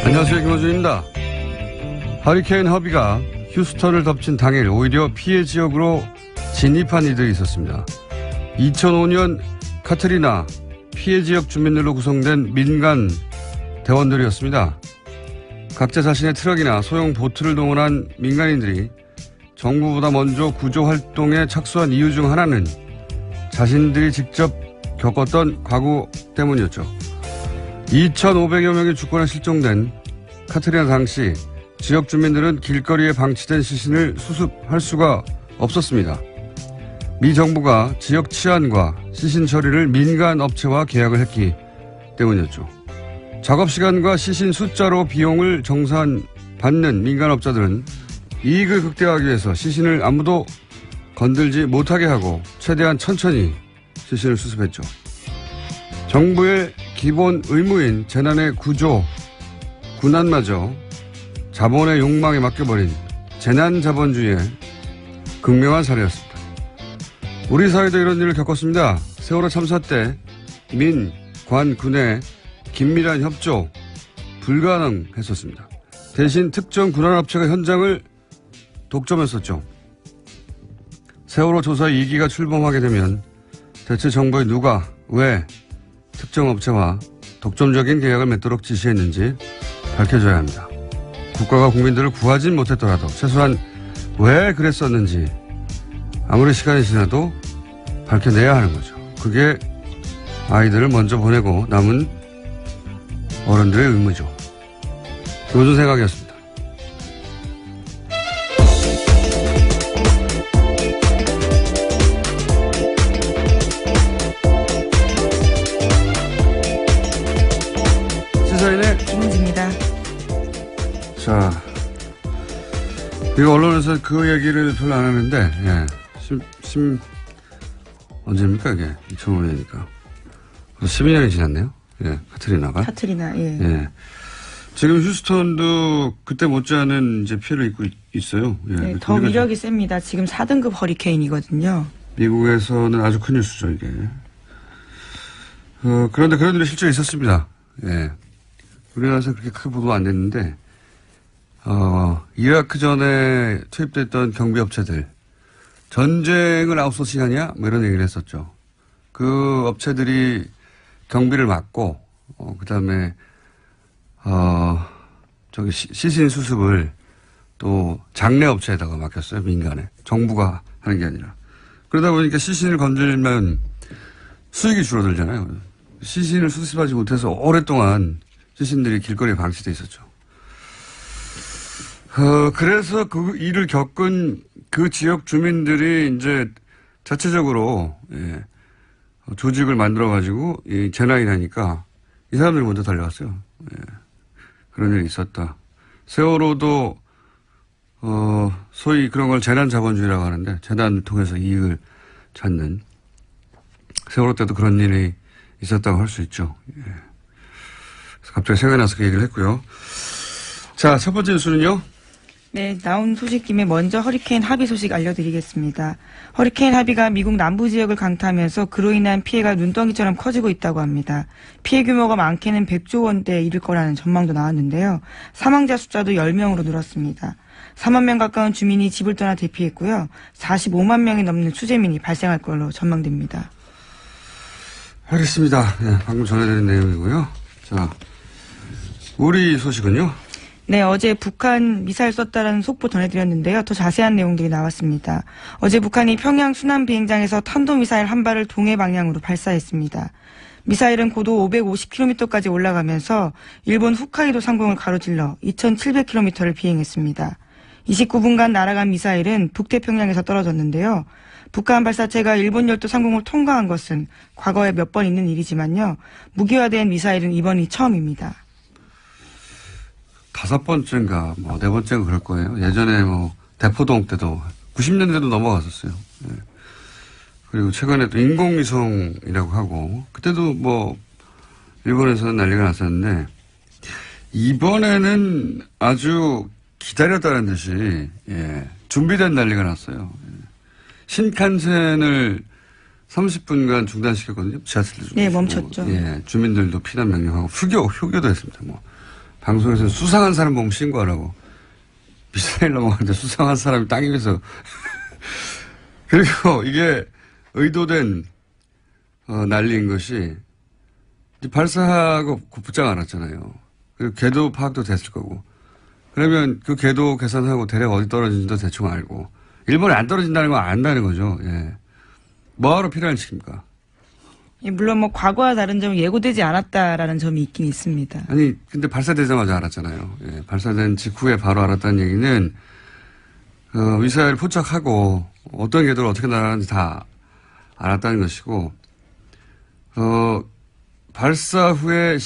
안녕하세요, 김호준입니다. 허리케인 허비가 휴스턴을 덮친 당일 오히려 피해 지역으로 진입한 이들이 있었습니다. 2005년 카트리나 피해 지역 주민들로 구성된 민간 대원들이었습니다. 각자 자신의 트럭이나 소형 보트를 동원한 민간인들이 정부보다 먼저 구조 활동에 착수한 이유 중 하나는 자신들이 직접 겪었던 과거 때문이었죠. 2,500여 명의 주권에 실종된 카트리나 당시 지역 주민들은 길거리에 방치된 시신을 수습할 수가 없었습니다. 미 정부가 지역 치안과 시신 처리를 민간 업체와 계약을 했기 때문이었죠. 작업 시간과 시신 숫자로 비용을 정산받는 민간 업자들은 이익을 극대화하기 위해서 시신을 아무도 건들지 못하게 하고 최대한 천천히 시신을 수습했죠. 정부의 기본 의무인 재난의 구조, 군안마저 자본의 욕망에 맡겨버린 재난자본주의의 극명한 사례였습니다. 우리 사회도 이런 일을 겪었습니다. 세월호 참사 때 민, 관, 군의 긴밀한 협조 불가능했었습니다. 대신 특정 군안업체가 현장을 독점했었죠. 세월호 조사 2기가 출범하게 되면 대체 정부의 누가 왜 특정 업체와 독점적인 계약을 맺도록 지시했는지 밝혀져야 합니다. 국가가 국민들을 구하진 못했더라도 최소한 왜 그랬었는지 아무리 시간이 지나도 밝혀내야 하는 거죠. 그게 아이들을 먼저 보내고 남은 어른들의 의무죠. 김호준 생각이었습니다. 시사인의 김은지입니다. 자, 이거 언론에서 그 얘기를 별로 안 하는데, 예. 언제입니까, 이게? 2005년이니까. 12년이 지났네요. 예, 카트리나, 예. 예. 지금 휴스턴도 그때 못지않은 이제 피해를 입고 있어요. 예. 네, 더 위력이 셉니다. 지금 4등급 허리케인이거든요. 미국에서는 아주 큰 뉴스죠, 이게. 그런데 그런 일이 실제 있었습니다. 예. 우리나라에서 그렇게 크게 보도가 안 됐는데, 이라크 전에 투입됐던 경비업체들, 전쟁을 아웃소싱하냐? 뭐 이런 얘기를 했었죠. 그 업체들이 경비를 맡고, 그 다음에, 시신 수습을 또 장례 업체에다가 맡겼어요, 민간에. 정부가 하는 게 아니라. 그러다 보니까 시신을 건들면 수익이 줄어들잖아요. 시신을 수습하지 못해서 오랫동안 시신들이 길거리에 방치돼 있었죠. 그래서 그 일을 겪은 그 지역 주민들이 이제 자체적으로, 예, 조직을 만들어가지고, 재난이 나니까 이 사람들이 먼저 달려왔어요. 예, 그런 일이 있었다. 세월호도, 소위 그런 걸 재난자본주의라고 하는데, 재난을 통해서 이익을 찾는, 세월호 때도 그런 일이 있었다고 할 수 있죠. 예. 그래서 갑자기 생각이 나서 그 얘기를 했고요. 자, 첫 번째 뉴스는요. 네, 나온 소식 김에 먼저 허리케인 하비 소식 알려드리겠습니다. 허리케인 하비가 미국 남부 지역을 강타하면서 그로 인한 피해가 눈덩이처럼 커지고 있다고 합니다. 피해 규모가 많게는 100조 원대에 이를 거라는 전망도 나왔는데요. 사망자 숫자도 10명으로 늘었습니다. 4만 명 가까운 주민이 집을 떠나 대피했고요. 45만 명이 넘는 수재민이 발생할 걸로 전망됩니다. 알겠습니다. 네, 방금 전해드린 내용이고요. 자, 우리 소식은요? 네, 어제 북한 미사일 쐈다라는 속보 전해드렸는데요. 더 자세한 내용들이 나왔습니다. 어제 북한이 평양 순안 비행장에서 탄도미사일 한 발을 동해 방향으로 발사했습니다. 미사일은 고도 550km까지 올라가면서 일본 홋카이도 상공을 가로질러 2,700km를 비행했습니다. 29분간 날아간 미사일은 북태평양에서 떨어졌는데요. 북한 발사체가 일본 열도 상공을 통과한 것은 과거에 몇 번 있는 일이지만요. 무기화된 미사일은 이번이 처음입니다. 5번째인가, 뭐, 4번째가 그럴 거예요. 예전에 뭐, 대포동 때도, 90년대도 넘어갔었어요. 예. 그리고 최근에 또 인공위성이라고 하고, 그때도 뭐, 일본에서는 난리가 났었는데, 이번에는 아주 기다렸다는 듯이, 예, 준비된 난리가 났어요. 예. 신칸센을 30분간 중단시켰거든요. 지하철도 네, 멈췄죠. 예, 주민들도 피난 명령하고, 휴교도 했습니다. 뭐. 방송에서 수상한 사람 보면 신고하라고. 미사일 넘어가는데 수상한 사람이 땅 위에서. 그리고 이게 의도된, 난리인 것이, 발사하고 곧장 알았잖아요. 그리고 궤도 파악도 됐을 거고. 그러면 그 궤도 계산하고 대략 어디 떨어지는지도 대충 알고. 일본에 안 떨어진다는 건 안다는 거죠. 예. 뭐하러 피난을 시킵니까? 예, 물론 뭐 과거와 다른 점은 예고되지 않았다라는 점이 있긴 있습니다. 아니, 근데 발사되자마자 알았잖아요. 예, 발사된 직후에 바로 알았다는 얘기는, 미사일 포착하고 어떤 궤도를 어떻게 날아가는지 다 알았다는 것이고, 발사 후에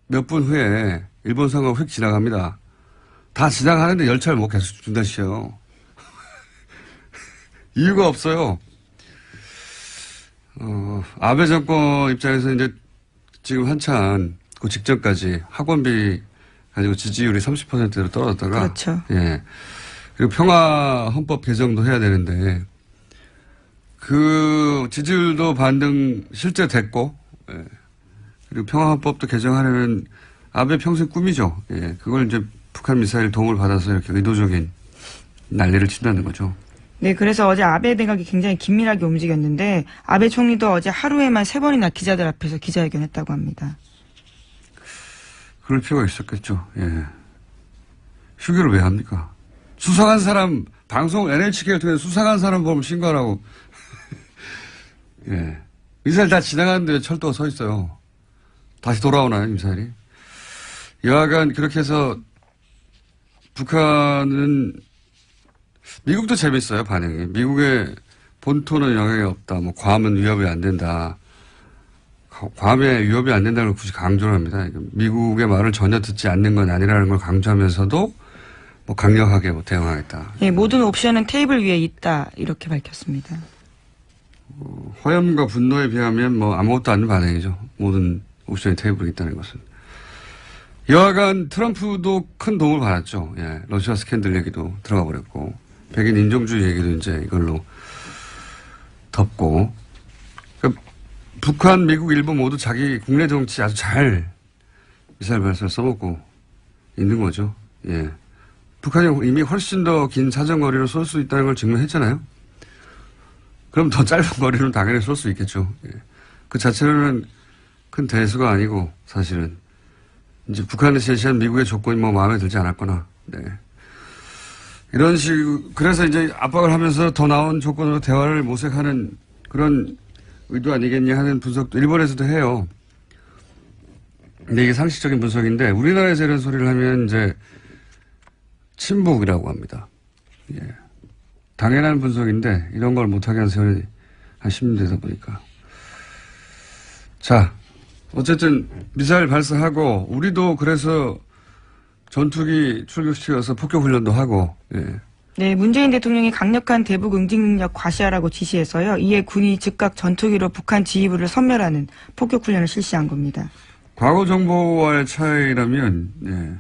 몇 분 후에 일본 상공을 휙 지나갑니다. 다 지나가는데 열차를 못 계속 중단시켜요. 이유가 없어요. 아베 정권 입장에서 이제 지금 한참 그 직전까지 학원비 가지고 지지율이 30%로 떨어졌다가. 그렇죠. 예. 그리고 평화 헌법 개정도 해야 되는데 그 지지율도 반등 실제 됐고, 예. 그리고 평화 헌법도 개정하려는 아베 평생 꿈이죠. 예. 그걸 이제 북한 미사일 도움을 받아서 이렇게 의도적인 난리를 친다는 거죠. 네, 그래서 어제 아베 내각이 굉장히 긴밀하게 움직였는데 아베 총리도 어제 하루에만 3번이나 기자들 앞에서 기자회견했다고 합니다. 그럴 필요가 있었겠죠. 예. 휴교를 왜 합니까? 수상한 사람, 방송 NHK를 통해 수상한 사람 보면 신고하라고. 예. 미사일 다 지나가는데 왜 철도가 서 있어요? 다시 돌아오나요, 미사일이? 여하간 그렇게 해서 북한은 미국도 재밌어요, 반응이. 미국의 본토는 영향이 없다. 뭐, 괌은 위협이 안 된다. 괌에 위협이 안 된다는 걸 굳이 강조를 합니다. 미국의 말을 전혀 듣지 않는 건 아니라는 걸 강조하면서도 뭐, 강력하게 뭐 대응하겠다. 네, 모든 옵션은 테이블 위에 있다. 이렇게 밝혔습니다. 화염과 분노에 비하면 뭐, 아무것도 아닌 반응이죠. 모든 옵션이 테이블에 있다는 것은. 여하간 트럼프도 큰 도움을 받았죠. 예. 러시아 스캔들 얘기도 들어가 버렸고. 백인 인종주의 얘기도 이제 이걸로 덮고. 그러니까 북한, 미국, 일본 모두 자기 국내 정치 아주 잘 미사일 발사를 써먹고 있는 거죠. 예. 북한이 이미 훨씬 더 긴 사정거리로 쏠 수 있다는 걸 증명했잖아요. 그럼 더 짧은 거리는 당연히 쏠 수 있겠죠. 예. 그 자체로는 큰 대수가 아니고 사실은 이제 북한이 제시한 미국의 조건이 뭐 마음에 들지 않았거나. 네. 이런 그래서 이제 압박을 하면서 더 나은 조건으로 대화를 모색하는 그런 의도 아니겠냐 하는 분석도 일본에서도 해요. 근데 이게 상식적인 분석인데 우리나라에서 이런 소리를 하면 이제 친북이라고 합니다. 예. 당연한 분석인데 이런 걸 못하게 한 세월이 한 10년 되다 보니까. 자, 어쨌든 미사일 발사하고 우리도 그래서 전투기 출격시켜서 폭격훈련도 하고. 예. 네, 문재인 대통령이 강력한 대북 응징 능력 과시하라고 지시해서요. 이에 군이 즉각 전투기로 북한 지휘부를 섬멸하는 폭격훈련을 실시한 겁니다. 과거 정보와의 차이라면, 예.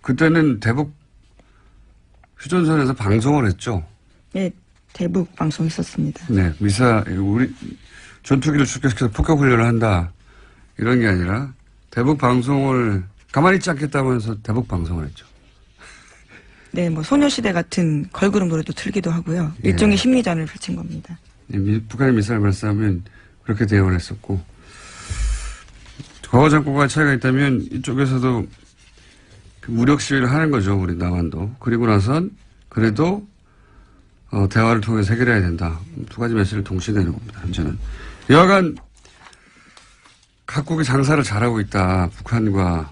그때는 대북 휴전선에서 방송을 했죠. 네, 대북 방송했었습니다. 네, 우리 전투기를 출격시켜서 폭격훈련을 한다. 이런 게 아니라 대북 방송을 가만히 있지 않겠다면서 대북 방송을 했죠. 네, 뭐 소녀시대 같은 걸그룹 노래도 틀기도 하고요. 일종의 예. 심리전을 펼친 겁니다. 북한이 미사일 발사하면 그렇게 대응을 했었고 과거 정권과 차이가 있다면 이쪽에서도 그 무력 시위를 하는 거죠. 우리 남한도. 그리고 나선 그래도 대화를 통해서 해결해야 된다. 두 가지 메시지를 동시에 내는 겁니다. 현재는. 여하간 각국이 장사를 잘하고 있다. 북한과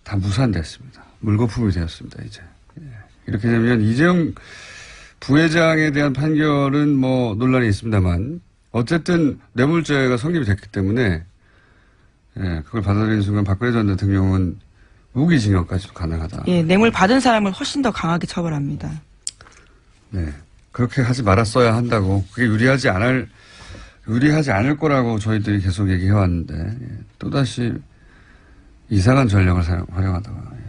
다 무산됐습니다. 물거품이 되었습니다, 이제. 예. 이렇게 되면 이재용 부회장에 대한 판결은 뭐 논란이 있습니다만 어쨌든 뇌물죄가 성립이 됐기 때문에 예, 그걸 받아들이는 순간 박근혜 전 대통령은 무기징역까지도 가능하다. 예, 뇌물 받은 사람을 훨씬 더 강하게 처벌합니다. 네. 그렇게 하지 말았어야 한다고. 그게 유리하지 않을 거라고 저희들이 계속 얘기해 왔는데, 예, 또다시 이상한 전략을 활용하다가, 예,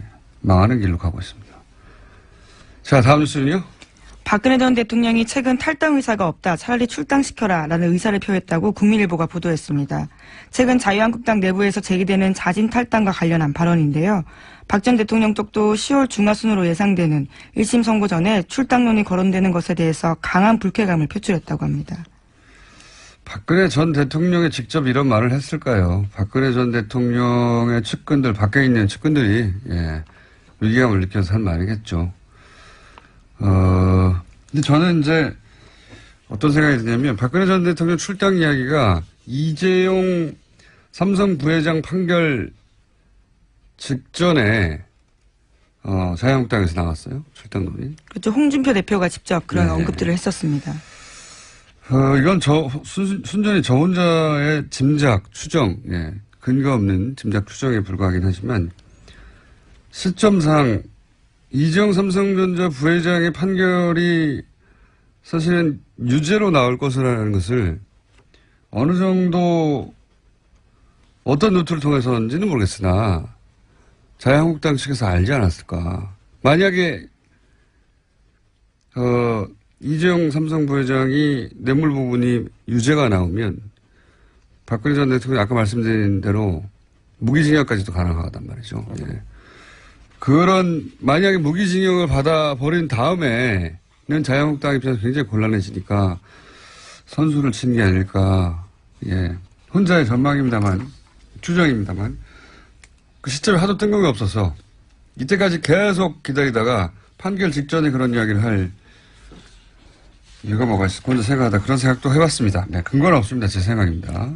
망하는 길로 가고 있습니다. 자, 다음 뉴스는요? 박근혜 전 대통령이 최근 탈당 의사가 없다. 차라리 출당시켜라. 라는 의사를 표했다고 국민일보가 보도했습니다. 최근 자유한국당 내부에서 제기되는 자진 탈당과 관련한 발언인데요. 박 전 대통령 쪽도 10월 중하순으로 예상되는 1심 선고 전에 출당론이 거론되는 것에 대해서 강한 불쾌감을 표출했다고 합니다. 박근혜 전 대통령이 직접 이런 말을 했을까요? 박근혜 전 대통령의 측근들, 밖에 있는 측근들이, 예, 위기감을 느껴서 한 말이겠죠. 근데 저는 이제 어떤 생각이 드냐면 박근혜 전 대통령 출당 이야기가 이재용 삼성 부회장 판결 직전에 자유한국당에서 나왔어요. 출당론이. 그렇죠. 홍준표 대표가 직접 그런 네. 언급들을 했었습니다. 이건 순전히 저 혼자의 짐작, 추정, 예, 근거 없는 짐작, 추정에 불과하긴 하지만 시점상 이재용 삼성전자 부회장의 판결이 사실은 유죄로 나올 것이라는 것을 어느 정도 어떤 루트를 통해서인지는 모르겠으나 자유한국당 측에서 알지 않았을까. 만약에 이재용 삼성 부회장이 뇌물 부분이 유죄가 나오면 박근혜 전 대통령이 아까 말씀드린 대로 무기징역까지도 가능하단 말이죠. 예. 만약에 무기징역을 받아버린 다음에는 자유한국당 입장에서 굉장히 곤란해지니까 선수를 치는 게 아닐까. 예. 혼자의 전망입니다만, 추정입니다만, 그 시점에 하도 뜬금이 없어서 이때까지 계속 기다리다가 판결 직전에 그런 이야기를 할 이유가 뭐가 있을까 혼자 생각하다 그런 생각도 해봤습니다. 네, 근거는 없습니다. 제 생각입니다.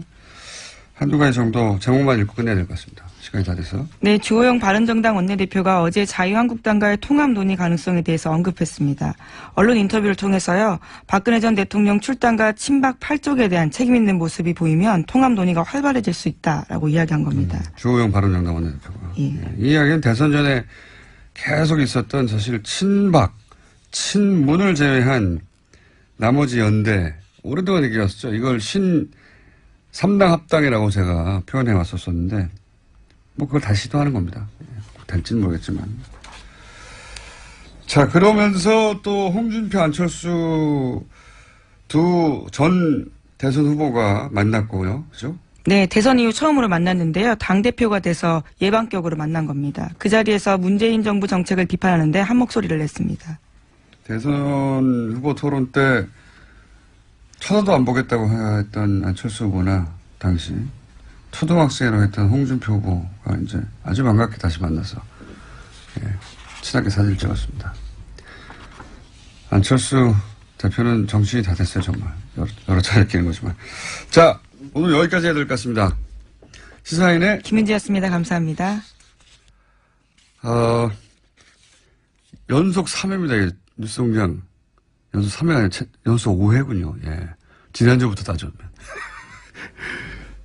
한두 가지 정도 제목만 읽고 끝내야 될 것 같습니다. 시간이 다 돼서. 네, 주호영 바른정당 원내대표가 어제 자유한국당과의 통합 논의 가능성에 대해서 언급했습니다. 언론 인터뷰를 통해서요. 박근혜 전 대통령 출당과 친박 8쪽에 대한 책임 있는 모습이 보이면 통합 논의가 활발해질 수 있다라고 이야기한 겁니다. 주호영 바른정당 원내대표가. 예. 예. 이 이야기는 대선 전에 계속 있었던 사실 친문을 제외한 나머지 연대 오랫동안 얘기했었죠. 이걸 3당 합당이라고 제가 표현해 왔었었는데 뭐 그걸 다시 시도하는 겁니다. 될지는 모르겠지만. 자, 그러면서 또 홍준표, 안철수 두 전 대선 후보가 만났고요. 그죠? 네, 대선 이후 처음으로 만났는데요. 당대표가 돼서 예방격으로 만난 겁니다. 그 자리에서 문재인 정부 정책을 비판하는데 한 목소리를 냈습니다. 대선 후보 토론 때 쳐다도 안 보겠다고 했던 안철수 후보나 당시 초등학생이라고 했던 홍준표 후보가 이제 아주 반갑게 다시 만나서, 예, 친하게 사진을 찍었습니다. 안철수 대표는 정신이 다 됐어요, 정말. 여러 차례 끼는 거지만. 자, 오늘 여기까지 해야 될 것 같습니다. 시사인의 김은지였습니다. 감사합니다. 연속 3회입니다. 뉴스공장. 연속 3회가 아니라 연속 5회군요. 예. 지난주부터 따져면.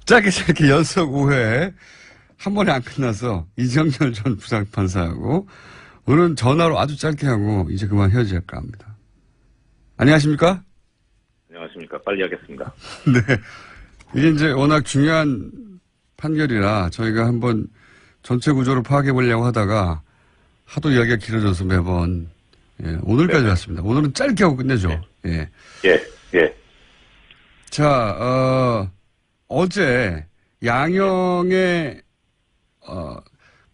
짧게 연속 5회. 한 번에 안 끝나서 이정열 전 부장판사하고 오늘은 전화로 아주 짧게 하고 이제 그만 헤어질까 합니다. 안녕하십니까? 안녕하십니까. 빨리 하겠습니다. 네. 이게 이제 워낙 중요한 판결이라 저희가 한번 전체 구조를 파악해 보려고 하다가 하도 이야기가 길어져서 매번, 예, 오늘까지 왔습니다. 오늘은 짧게 하고 끝내죠. 예. 예. 자, 어제 양형의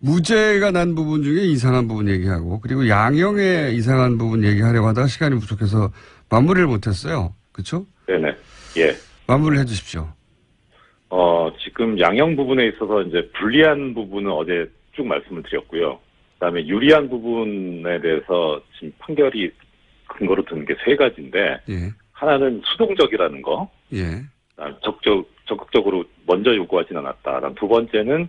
무죄가 난 부분 중에 이상한 부분 얘기하고 그리고 양형의 이상한 부분 얘기하려고 하다가 시간이 부족해서 마무리를 못했어요. 그렇죠? 네네. 예. 마무리를 해주십시오. 지금 양형 부분에 있어서 이제 불리한 부분은 어제 쭉 말씀을 드렸고요. 그다음에 유리한 부분에 대해서 지금 판결이 근거로 든 게 세 가지인데, 예. 하나는 수동적이라는 거, 예. 그다음에 적극적으로 먼저 요구하진 않았다. 두 번째는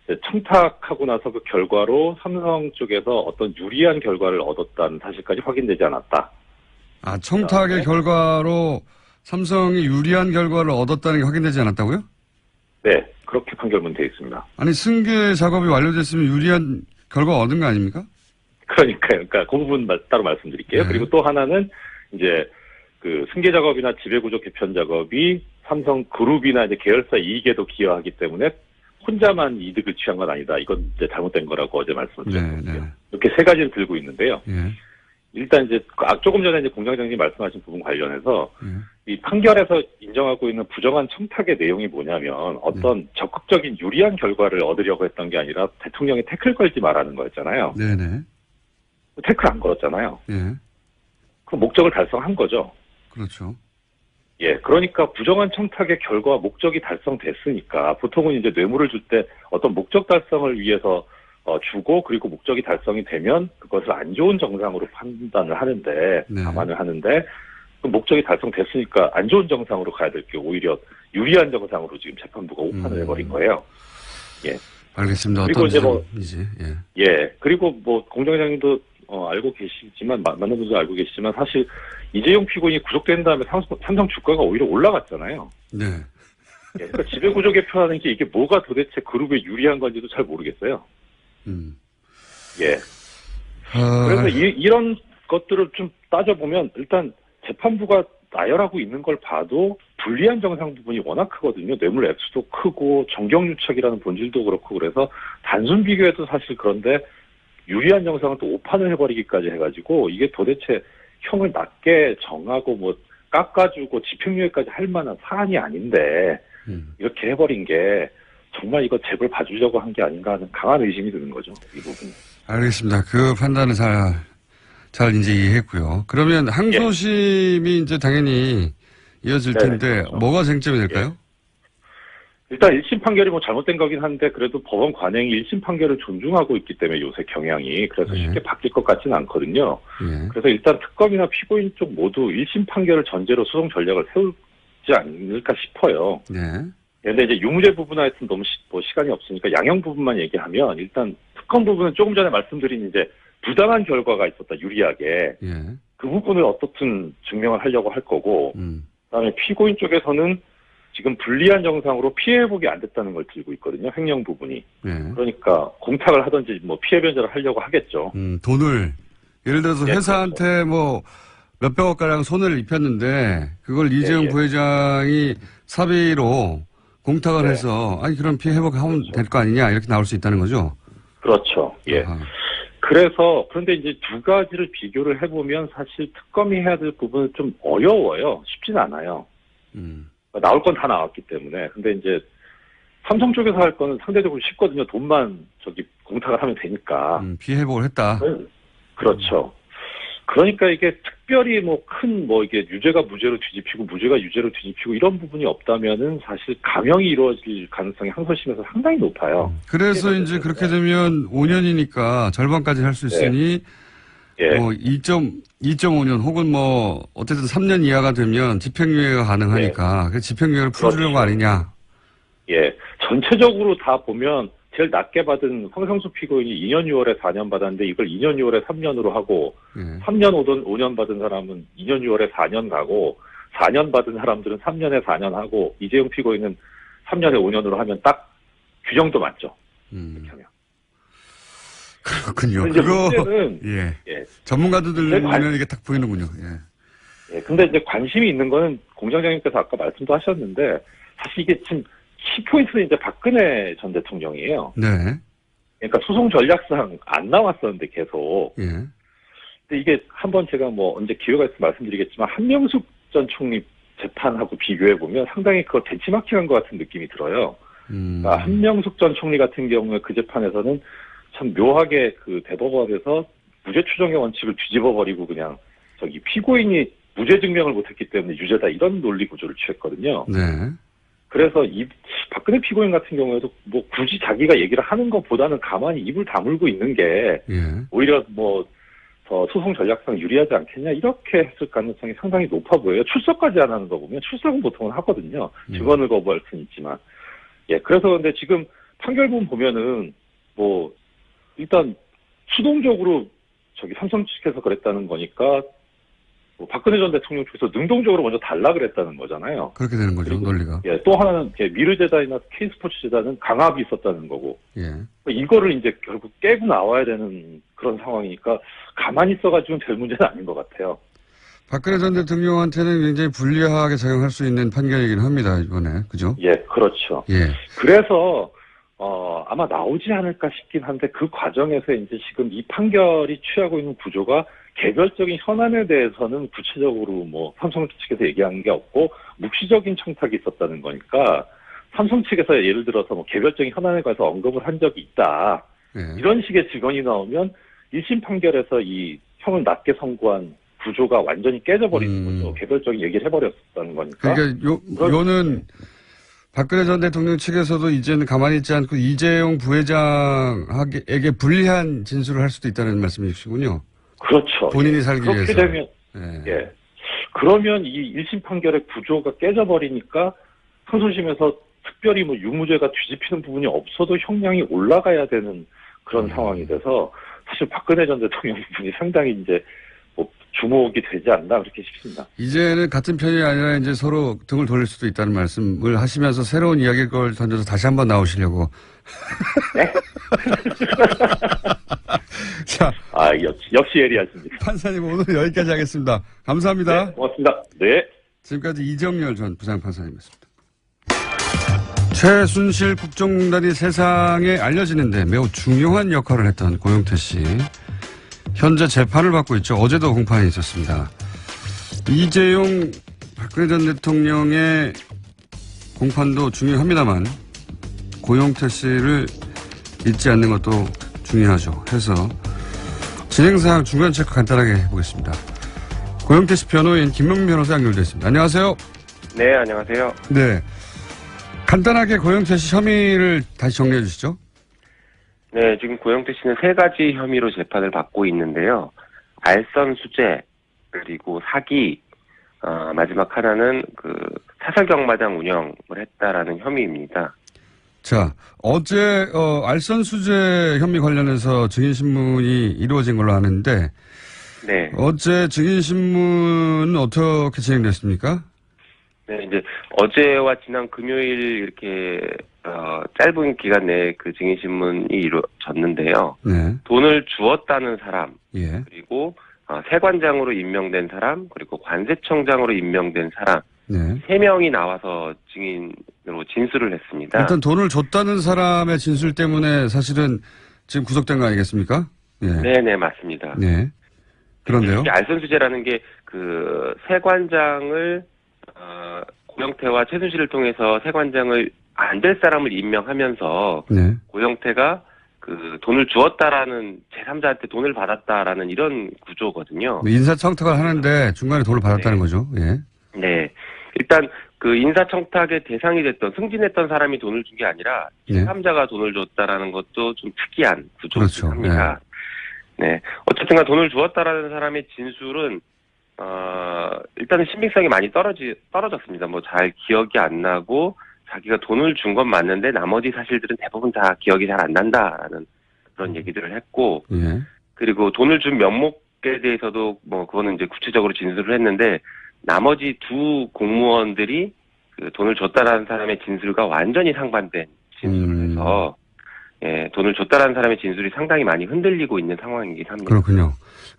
이제 청탁하고 나서 그 결과로 삼성 쪽에서 어떤 유리한 결과를 얻었다는 사실까지 확인되지 않았다. 아, 청탁의 결과로 삼성이 유리한 결과를 얻었다는 게 확인되지 않았다고요? 네, 그렇게 판결문 되어 있습니다. 아니, 승계 작업이 완료됐으면 유리한 결과 얻은 거 아닙니까? 그러니까요. 그러니까 그 부분 따로 말씀드릴게요. 네. 그리고 또 하나는 이제 그 승계 작업이나 지배구조 개편 작업이 삼성 그룹이나 이제 계열사 이익에도 기여하기 때문에 혼자만 이득을 취한 건 아니다. 이건 이제 잘못된 거라고 어제 말씀드렸거든요. 네. 이렇게 세 가지를 들고 있는데요. 예. 일단 이제 조금 전에 이제 공장장님 말씀하신 부분 관련해서 예. 이 판결에서 인정하고 있는 부정한 청탁의 내용이 뭐냐면 어떤 적극적인 유리한 결과를 얻으려고 했던 게 아니라 대통령이 태클 걸지 말라는 거였잖아요. 네네. 태클 안 걸었잖아요. 예. 그 목적을 달성한 거죠. 그렇죠. 예, 그러니까 부정한 청탁의 결과 목적이 달성됐으니까 보통은 이제 뇌물을 줄 때 어떤 목적 달성을 위해서 주고 그리고 목적이 달성이 되면 그것을 안 좋은 정상으로 판단을 하는데 네. 감안을 하는데 그 목적이 달성됐으니까 안 좋은 정상으로 가야 될 게 오히려 유리한 정상으로 지금 재판부가 오판을 해버린 거예요. 예. 알겠습니다. 그리고 어떤 이제 뭐 이제 예, 그리고 뭐 공장장님도 알고 계시지만 많은 분들 알고 계시지만 사실 이재용 피고인이 구속된 다음에 삼성 주가가 오히려 올라갔잖아요. 네. 예, 그러니까 지배구조 개편하는 게 이게 뭐가 도대체 그룹에 유리한 건지도 잘 모르겠어요. 예. 그래서 이런 것들을 좀 따져보면 일단 재판부가 나열하고 있는 걸 봐도 불리한 정상 부분이 워낙 크거든요. 뇌물 액수도 크고 정경유착이라는 본질도 그렇고 그래서 단순 비교해도 사실 그런데 유리한 정상은 또 오판을 해버리기까지 해가지고 이게 도대체 형을 낮게 정하고 뭐 깎아주고 집행유예까지 할 만한 사안이 아닌데 이렇게 해버린 게 정말 이거 재벌 봐주려고 한 게 아닌가 하는 강한 의심이 드는 거죠. 이 부분. 알겠습니다. 그 판단을 잘 이제 이해했고요. 그러면 항소심이 이제 당연히 이어질 텐데 그렇죠. 뭐가 쟁점이 될까요? 일단 1심 판결이 뭐 잘못된 거긴 한데 그래도 법원 관행이 1심 판결을 존중하고 있기 때문에 요새 경향이 그래서 쉽게 바뀔 것 같지는 않거든요. 그래서 일단 특검이나 피고인 쪽 모두 1심 판결을 전제로 소송 전략을 세우지 않을까 싶어요. 네. 그런데 이제 유무죄 부분에 하여튼 너무 시간이 없으니까 양형 부분만 얘기하면 일단 특검 부분은 조금 전에 말씀드린 이제 부당한 결과가 있었다 유리하게 그 부분을 어떻든 증명을 하려고 할 거고 그다음에 피고인 쪽에서는 지금 불리한 정상으로 피해 회복이 안 됐다는 걸 들고 있거든요. 횡령 부분이. 그러니까 공탁을 하든지 뭐 피해 변제를 하려고 하겠죠. 돈을 예를 들어서 회사한테 그렇죠. 뭐 몇백억 가량 손해를 입혔는데 그걸 이재용 부회장이 사비로 공탁을 해서 아니 그럼 피해 회복하면 될 거 아니냐 이렇게 나올 수 있다는 거죠. 그렇죠. 예. 그래서 그런데 이제 두 가지를 비교를 해보면 사실 특검이 해야 될 부분은 좀 어려워요. 쉽진 않아요. 나올 건 다 나왔기 때문에. 근데 이제 삼성 쪽에서 할 거는 상대적으로 쉽거든요. 돈만 공탁을 하면 되니까. 피해 회복을 했다. 그렇죠. 그러니까 이게 특별히 이게 유죄가 무죄로 뒤집히고 무죄가 유죄로 뒤집히고 이런 부분이 없다면은 사실 감형이 이루어질 가능성이 항소심에서 상당히 높아요. 그래서 이제 그렇게 되면 5년이니까 절반까지 할 수 있으니 뭐 2.5년 혹은 뭐 어쨌든 3년 이하가 되면 집행유예가 가능하니까 그 집행유예를 풀어주려고 그렇죠. 아니냐. 예, 전체적으로 다 보면 제일 낮게 받은 황상수 피고인이 2년 6월에 4년 받았는데 이걸 2년 6월에 3년으로 하고 3년 5년 받은 사람은 2년 6월에 4년 가고 4년 받은 사람들은 3년에 4년 하고 이재용 피고인은 3년에 5년으로 하면 딱 규정도 맞죠. 이렇게 하면. 그렇군요. 이제 그거 문제는 전문가들 눈에는 이게 딱 보이는군요. 근데 이제 관심이 있는 거는 공장장님께서 아까 말씀도 하셨는데 사실 이게 지금 키포인트는 이제 박근혜 전 대통령이에요. 네. 그러니까 소송 전략상 안 나왔었는데 계속. 근데 이게 한번 제가 언제 기회가 있으면 말씀드리겠지만 한명숙 전 총리 재판하고 비교해보면 상당히 그걸 벤치마킹한 것 같은 느낌이 들어요. 그러니까 한명숙 전 총리 같은 경우에 그 재판에서는 참 묘하게 그 대법원에서 무죄 추정의 원칙을 뒤집어버리고 그냥 피고인이 무죄 증명을 못했기 때문에 유죄다 이런 논리 구조를 취했거든요. 네. 그래서 박근혜 피고인 같은 경우에도 굳이 자기가 얘기를 하는 것보다는 가만히 입을 다물고 있는 게 오히려 더 소송 전략상 유리하지 않겠냐 이렇게 했을 가능성이 상당히 높아 보여요. 출석까지 안 하는 거 보면 출석은 보통은 하거든요. 증언을 거부할 수는 있지만. 그래서 근데 지금 판결문 보면은 뭐 일단 수동적으로 삼성 측에서 그랬다는 거니까 뭐 박근혜 전 대통령 쪽에서 능동적으로 먼저 달라 그랬다는 거잖아요. 그렇게 되는 거죠, 그리고, 논리가. 예, 또 하나는 미르재단이나 K스포츠재단은 강압이 있었다는 거고. 예. 이거를 이제 결국 깨고 나와야 되는 그런 상황이니까 가만히 있어가지고는 될 문제는 아닌 것 같아요. 박근혜 전 대통령한테는 굉장히 불리하게 작용할 수 있는 판결이긴 합니다, 이번에. 그죠? 예, 그렇죠. 예. 그래서 아마 나오지 않을까 싶긴 한데 그 과정에서 이제 지금 이 판결이 취하고 있는 구조가 개별적인 현안에 대해서는 구체적으로 뭐 삼성 측에서 얘기한 게 없고 묵시적인 청탁이 있었다는 거니까 삼성 측에서 예를 들어서 뭐 개별적인 현안에 관해서 언급을 한 적이 있다. 예. 이런 식의 증언이 나오면 1심 판결에서 이 형을 낮게 선고한 구조가 완전히 깨져버리는 거죠. 개별적인 얘기를 해버렸다는 거니까. 그러니까 요는 박근혜 전 대통령 측에서도 이제는 가만히 있지 않고 이재용 부회장에게 불리한 진술을 할 수도 있다는 말씀이시군요. 그렇죠. 본인이 살기 그렇게 위해서. 되면, 예. 예. 그러면 이 1심 판결의 구조가 깨져버리니까 항소심에서 특별히 뭐 유무죄가 뒤집히는 부분이 없어도 형량이 올라가야 되는 그런 상황이 돼서 사실 박근혜 전 대통령 부분이 상당히 이제 뭐 주목이 되지 않나 그렇게 싶습니다. 이제는 같은 편이 아니라 이제 서로 등을 돌릴 수도 있다는 말씀을 하시면서 새로운 이야기일 걸 던져서 다시 한번 나오시려고. 네? 자. 역시 예리하십니다. 판사님 오늘 여기까지 하겠습니다. 감사합니다. 네, 고맙습니다. 네. 지금까지 이정열 전 부장판사님이었습니다. 최순실 국정농단이 세상에 알려지는데 매우 중요한 역할을 했던 고영태 씨. 현재 재판을 받고 있죠. 어제도 공판이 있었습니다. 이재용 박근혜 전 대통령의 공판도 중요합니다만 고영태 씨를 잊지 않는 것도 중요하죠. 해서 진행사항 중간 체크 간단하게 해보겠습니다. 고영태 씨 변호인 김명민 변호사 연결되어 있습니다. 안녕하세요. 네, 안녕하세요. 네. 간단하게 고영태 씨 혐의를 다시 정리해 주시죠. 네, 지금 고영태 씨는 3가지 혐의로 재판을 받고 있는데요. 알선 수재, 그리고 사기, 마지막 하나는 사설 경마장 운영을 했다라는 혐의입니다. 자, 어제 알선 수재 혐의 관련해서 증인신문이 이루어진 걸로 아는데 네. 어제 증인신문은 어떻게 진행됐습니까? 네, 이제 어제와 지난 금요일 이렇게 짧은 기간 내에 그 증인신문이 이루어졌는데요. 네. 돈을 주었다는 사람, 예. 그리고 세관장으로 임명된 사람, 그리고 관세청장으로 임명된 사람, 네. 3명이 나와서 증인으로 진술을 했습니다. 일단 돈을 줬다는 사람의 진술 때문에 사실은 지금 구속된 거 아니겠습니까? 예. 네네, 맞습니다. 네. 그런데요? 알선수재라는 게 세관장을 고영태와 최순실을 통해서 세관장을 안 될 사람을 임명하면서 네. 고영태가 돈을 주었다라는 제3자한테 돈을 받았다라는 이런 구조거든요. 인사청탁을 하는데 중간에 돈을 받았다는 거죠. 예. 네. 일단 인사청탁의 대상이 됐던 승진했던 사람이 돈을 준 게 아니라 네. 제3자가 돈을 줬다라는 것도 좀 특이한 그렇죠. 구조입니다. 네. 어쨌든가 돈을 주었다라는 사람의 진술은 일단은 신빙성이 많이 떨어졌습니다. 뭐 잘 기억이 안 나고 자기가 돈을 준 건 맞는데 나머지 사실들은 대부분 다 기억이 잘 안 난다라는 그런 얘기들을 했고, 예. 그리고 돈을 준 면목에 대해서도 뭐 그거는 이제 구체적으로 진술을 했는데 나머지 2 공무원들이 돈을 줬다라는 사람의 진술과 완전히 상반된 진술을 해서 돈을 줬다라는 사람의 진술이 상당히 많이 흔들리고 있는 상황이긴 합니다. 그렇군요.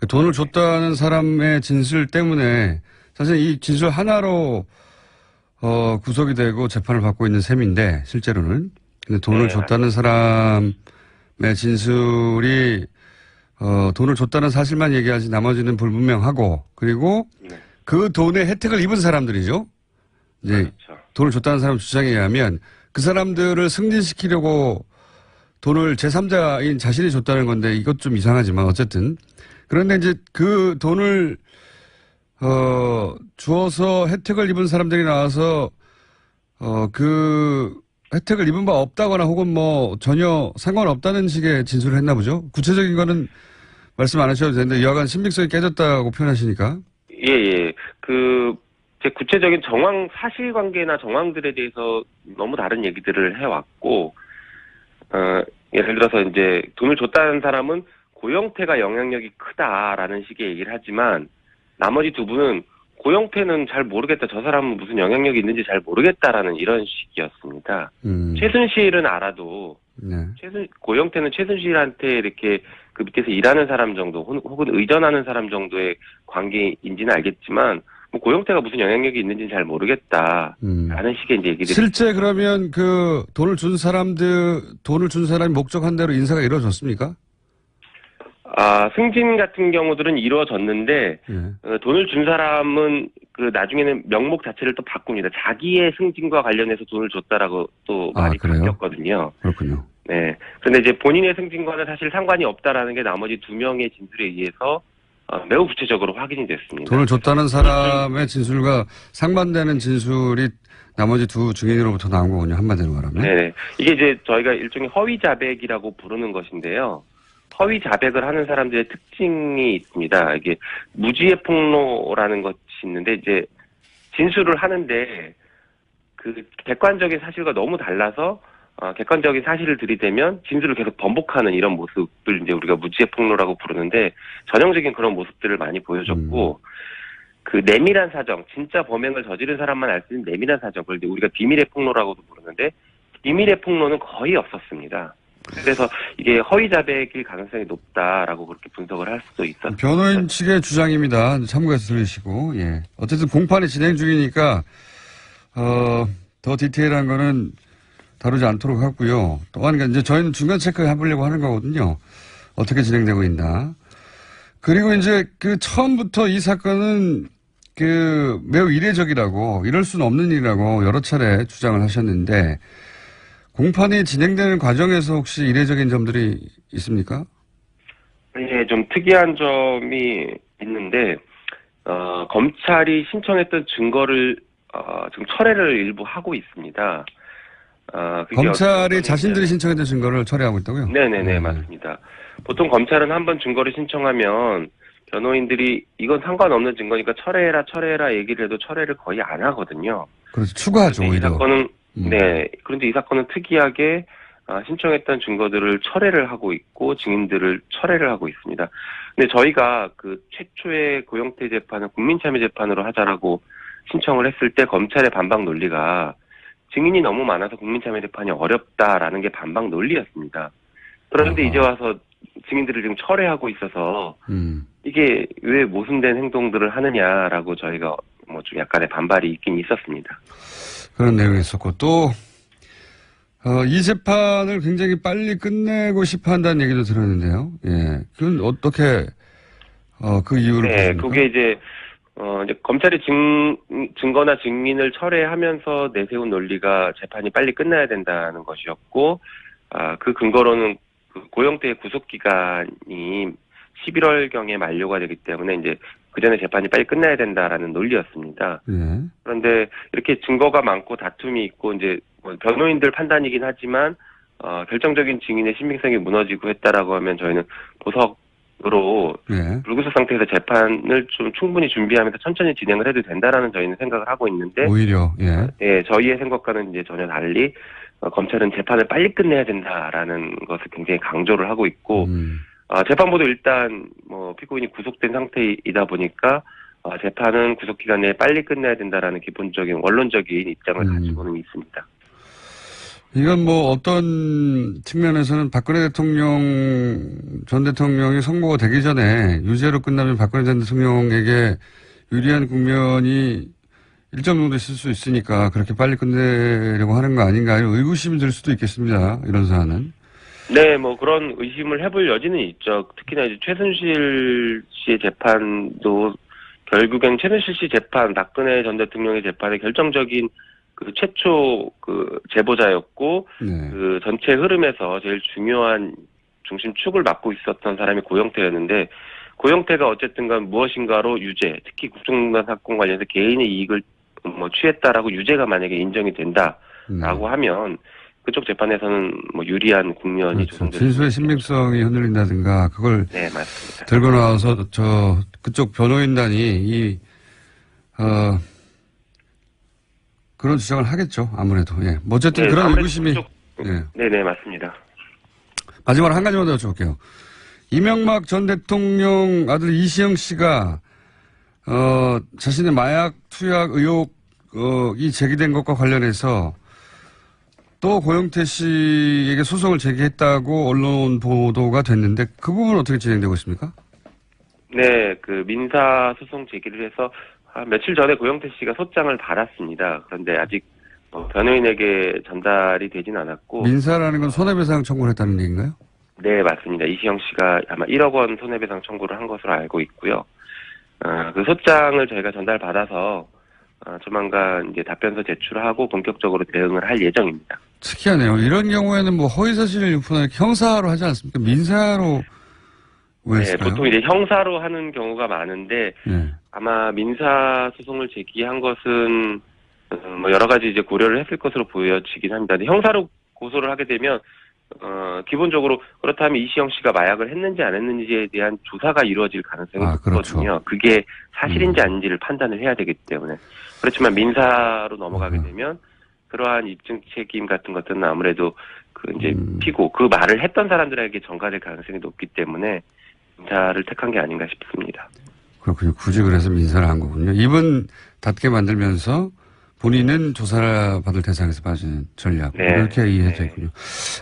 돈을 줬다는 사람의 진술 때문에 사실 이 진술 하나로 구속이 되고 재판을 받고 있는 셈인데 실제로는 근데 돈을 줬다는 사람의 진술이 돈을 줬다는 사실만 얘기하지 나머지는 불분명하고 그리고 그 돈의 혜택을 입은 사람들이죠. 이제 그렇죠. 돈을 줬다는 사람 주장에 의하면 그 사람들을 승진시키려고 돈을 제3자인 자신이 줬다는 건데 이것 좀 이상하지만 어쨌든 그런데 이제 그 돈을 주어서 혜택을 입은 사람들이 나와서 그 혜택을 입은 바 없다거나 혹은 뭐 전혀 상관없다는 식의 진술을 했나 보죠. 구체적인 거는 말씀 안 하셔도 되는데 여하간 신빙성이 깨졌다고 표현하시니까. 예. 제 구체적인 사실관계나 정황들에 대해서 너무 다른 얘기들을 해왔고, 예를 들어서 이제 돈을 줬다는 사람은 고영태가 영향력이 크다라는 식의 얘기를 하지만 나머지 두 분은 고영태는 잘 모르겠다. 저 사람은 무슨 영향력이 있는지 잘 모르겠다라는 이런 식이었습니다. 최순실은 알아도 네. 고영태는 최순실한테 이렇게 그 밑에서 일하는 사람 정도 혹은 의존하는 사람 정도의 관계인지는 알겠지만 뭐 고영태가 무슨 영향력이 있는지는 잘 모르겠다라는 식의 이제 얘기들이 실제 그러면 그 돈을 준 사람이 목적한 대로 인사가 이루어졌습니까? 승진 같은 경우들은 이루어졌는데 예. 돈을 준 사람은 그 나중에는 명목 자체를 또 바꿉니다. 자기의 승진과 관련해서 돈을 줬다라고 또 말이 그래요? 바뀌었거든요. 그렇군요. 네. 그런데 이제 본인의 승진과는 사실 상관이 없다라는 게 나머지 두 명의 진술에 의해서 매우 구체적으로 확인이 됐습니다. 돈을 줬다는 사람의 진술과 상반되는 진술이 나머지 두 증인으로부터 나온 거군요. 한마디로 말하면. 네. 이게 이제 저희가 일종의 허위 자백이라고 부르는 것인데요. 허위 자백을 하는 사람들의 특징이 있습니다. 이게 무지의 폭로라는 것이 있는데 이제 진술을 하는데 그 객관적인 사실과 너무 달라서 객관적인 사실을 들이대면 진술을 계속 번복하는 이런 모습을 이제 우리가 무지의 폭로라고 부르는데 전형적인 그런 모습들을 많이 보여줬고 그 내밀한 사정, 진짜 범행을 저지른 사람만 알 수 있는 내밀한 사정, 그걸 이제 우리가 비밀의 폭로라고도 부르는데 비밀의 폭로는 거의 없었습니다. 그래서 이게 허위 자백일 가능성이 높다라고 그렇게 분석을 할 수도 있었습니다. 변호인 측의 주장입니다. 참고해서 들으시고, 예. 어쨌든 공판이 진행 중이니까, 더 디테일한 거는 다루지 않도록 하고요. 또한 이제 저희는 중간 체크 해보려고 하는 거거든요. 어떻게 진행되고 있나. 그리고 이제 그 처음부터 이 사건은 그 매우 이례적이라고, 이럴 수는 없는 일이라고 여러 차례 주장을 하셨는데, 공판이 진행되는 과정에서 혹시 이례적인 점들이 있습니까? 네, 좀 특이한 점이 있는데, 검찰이 신청했던 증거를, 지금 철회를 일부 하고 있습니다. 검찰이 자신들이 신청했던 증거를 철회하고 있다고요? 네네네, 맞습니다. 보통 검찰은 한번 증거를 신청하면 변호인들이 이건 상관없는 증거니까 철회해라 얘기를 해도 철회를 거의 안 하거든요. 그래서 추가하죠, 이 오히려. 사건은 네. 그런데 이 사건은 특이하게 신청했던 증거들을 철회를 하고 있고 증인들을 철회를 하고 있습니다. 근데 저희가 그 최초의 고영태 재판을 국민참여 재판으로 하자라고 신청을 했을 때 검찰의 반박 논리가 증인이 너무 많아서 국민참여 재판이 어렵다라는 게 반박 논리였습니다. 그런데 이제 와서 증인들을 지금 철회하고 있어서 이게 왜 모순된 행동들을 하느냐라고 저희가 뭐 좀 약간의 반발이 있긴 있었습니다. 그런 내용이 있었고, 또, 이 재판을 굉장히 빨리 끝내고 싶어 한다는 얘기도 들었는데요. 예. 그건 어떻게, 그 이유를. 네, 보십니까? 그게 이제 검찰이 증거나 증인을 철회하면서 내세운 논리가 재판이 빨리 끝나야 된다는 것이었고, 그 근거로는 그 고영태의 구속기간이 11월경에 만료가 되기 때문에 이제 그 전에 재판이 빨리 끝나야 된다라는 논리였습니다. 예. 그런데 이렇게 증거가 많고 다툼이 있고 이제 뭐 변호인들 판단이긴 하지만 결정적인 증인의 신빙성이 무너지고 했다라고 하면 저희는 보석으로 예. 불구속 상태에서 재판을 좀 충분히 준비하면서 천천히 진행을 해도 된다라는 저희는 생각을 하고 있는데 오히려 예, 저희의 생각과는 이제 전혀 달리 검찰은 재판을 빨리 끝내야 된다라는 것을 굉장히 강조를 하고 있고 재판부도 일단 뭐 피고인이 구속된 상태이다 보니까 재판은 구속 기간 내에 빨리 끝내야 된다라는 기본적인 원론적인 입장을 가지고는 있습니다. 이건 뭐 어떤 측면에서는 박근혜 전 대통령이 선고가 되기 전에 유죄로 끝나면 박근혜 전 대통령에게 유리한 국면이 일정 정도 있을 수 있으니까 그렇게 빨리 끝내려고 하는 거 아닌가 이런 의구심이 들 수도 있겠습니다. 이런 사안은. 네, 뭐 그런 의심을 해볼 여지는 있죠. 특히나 이제 최순실 씨의 재판도 결국엔 최순실 씨 재판, 박근혜 전 대통령의 재판의 결정적인 그 최초 그 제보자였고 네. 그 전체 흐름에서 제일 중요한 중심축을 맡고 있었던 사람이 고영태였는데 고영태가 어쨌든간 무엇인가로 유죄, 특히 국정농단 사건 관련해서 개인의 이익을 뭐 취했다라고 유죄가 만약에 인정이 된다라고 하면 그쪽 재판에서는 뭐 유리한 국면이 그렇죠. 진술의 신빙성이 흔들린다든가 그걸 네, 맞습니다. 들고 나와서 그쪽 변호인단이 그런 주장을 하겠죠. 아무래도. 예. 뭐 어쨌든 네, 그런 의구심이. 네네, 맞습니다. 마지막으로 한 가지만 더 여쭤볼게요. 이명박 전 대통령 아들 이시영 씨가 자신의 마약 투약 의혹이 제기된 것과 관련해서 또 고영태 씨에게 소송을 제기했다고 언론 보도가 됐는데 그 부분은 어떻게 진행되고 있습니까? 네, 그 민사 소송 제기를 해서 며칠 전에 고영태 씨가 소장을 받았습니다. 그런데 아직 변호인에게 전달이 되진 않았고. 민사라는 건 손해배상 청구를 했다는 얘기인가요? 네, 맞습니다. 이시영 씨가 아마 1억 원 손해배상 청구를 한 것으로 알고 있고요. 그 소장을 저희가 전달받아서 조만간 이제 답변서 제출하고 본격적으로 대응을 할 예정입니다. 특이하네요. 이런 경우에는 뭐 허위사실을 유포나 형사로 하지 않습니까? 민사로 왜 네, 했을까요? 보통 이제 형사로 하는 경우가 많은데 네. 아마 민사 소송을 제기한 것은 뭐 여러 가지 이제 고려를 했을 것으로 보여지긴 합니다. 근데 형사로 고소를 하게 되면 기본적으로 그렇다면 이시영 씨가 마약을 했는지 안 했는지에 대한 조사가 이루어질 가능성이 높거든요. 그렇죠. 그게 사실인지 아닌지를 판단을 해야 되기 때문에. 그렇지만 민사로 넘어가게 되면 그러한 입증 책임 같은 것들은 아무래도 그 이제 피고 그 말을 했던 사람들에게 전가될 가능성이 높기 때문에 민사를 택한 게 아닌가 싶습니다. 그렇군요. 굳이 그래서 민사를 한 거군요. 입은 닫게 만들면서 본인은 조사를 받을 대상에서 빠지는 전략. 네. 이렇게 이해되어 있군요.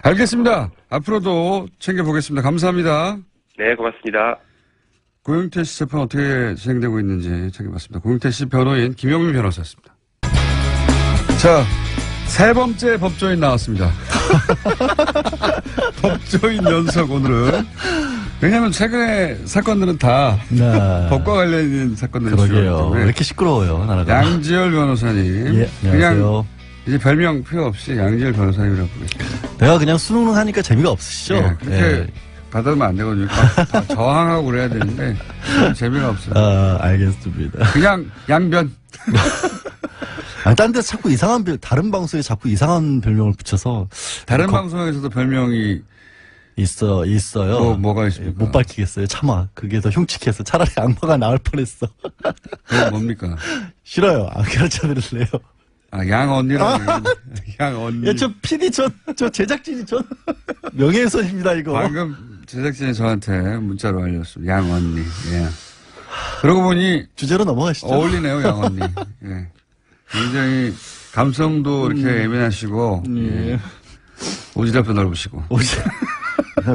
알겠습니다. 앞으로도 챙겨보겠습니다. 감사합니다. 네, 고맙습니다. 고영태 씨 재판 어떻게 진행되고 있는지 챙겨봤습니다. 고영태 씨 변호인 김영민 변호사였습니다. 자, 세 번째 법조인 나왔습니다. 법조인 연속 오늘은. 왜냐하면 최근에 사건들은 다 네. 법과 관련 있는 사건들이 그러게요. 왜 이렇게 시끄러워요, 나라가. 양지열 변호사님. 예, 그냥 안녕하세요. 이제 별명 필요 없이 양지열 변호사님이라고 부르겠습니다. 내가 그냥 수능을 하니까 재미가 없으시죠? 예, 그렇게 받아들면 안 되거든요. 다 저항하고 그래야 되는데 재미가 없어요. 알겠습니다. 그냥 양변. 딴 데서 자꾸 다른 방송에 자꾸 이상한 별명을 붙여서. 다른 방송에서도 별명이 있어요. 뭐가 있습니까? 못 밝히겠어요. 차마. 그게 더 흉측해서 차라리 악마가 나을 뻔했어. 그건 뭡니까? 싫어요. 안 가르쳐 드릴래요. 양 언니라고. 양 언니. 야, 저 PD 저 제작진이 명예훼손입니다, 이거. 방금 제작진이 저한테 문자로 알렸습니다. 양 언니. 예. 그러고 보니 주제로 넘어가시죠. 어울리네요, 양 언니. 예. 굉장히 감성도 이렇게 예민하시고, 예. 오지랖도 넓으시고.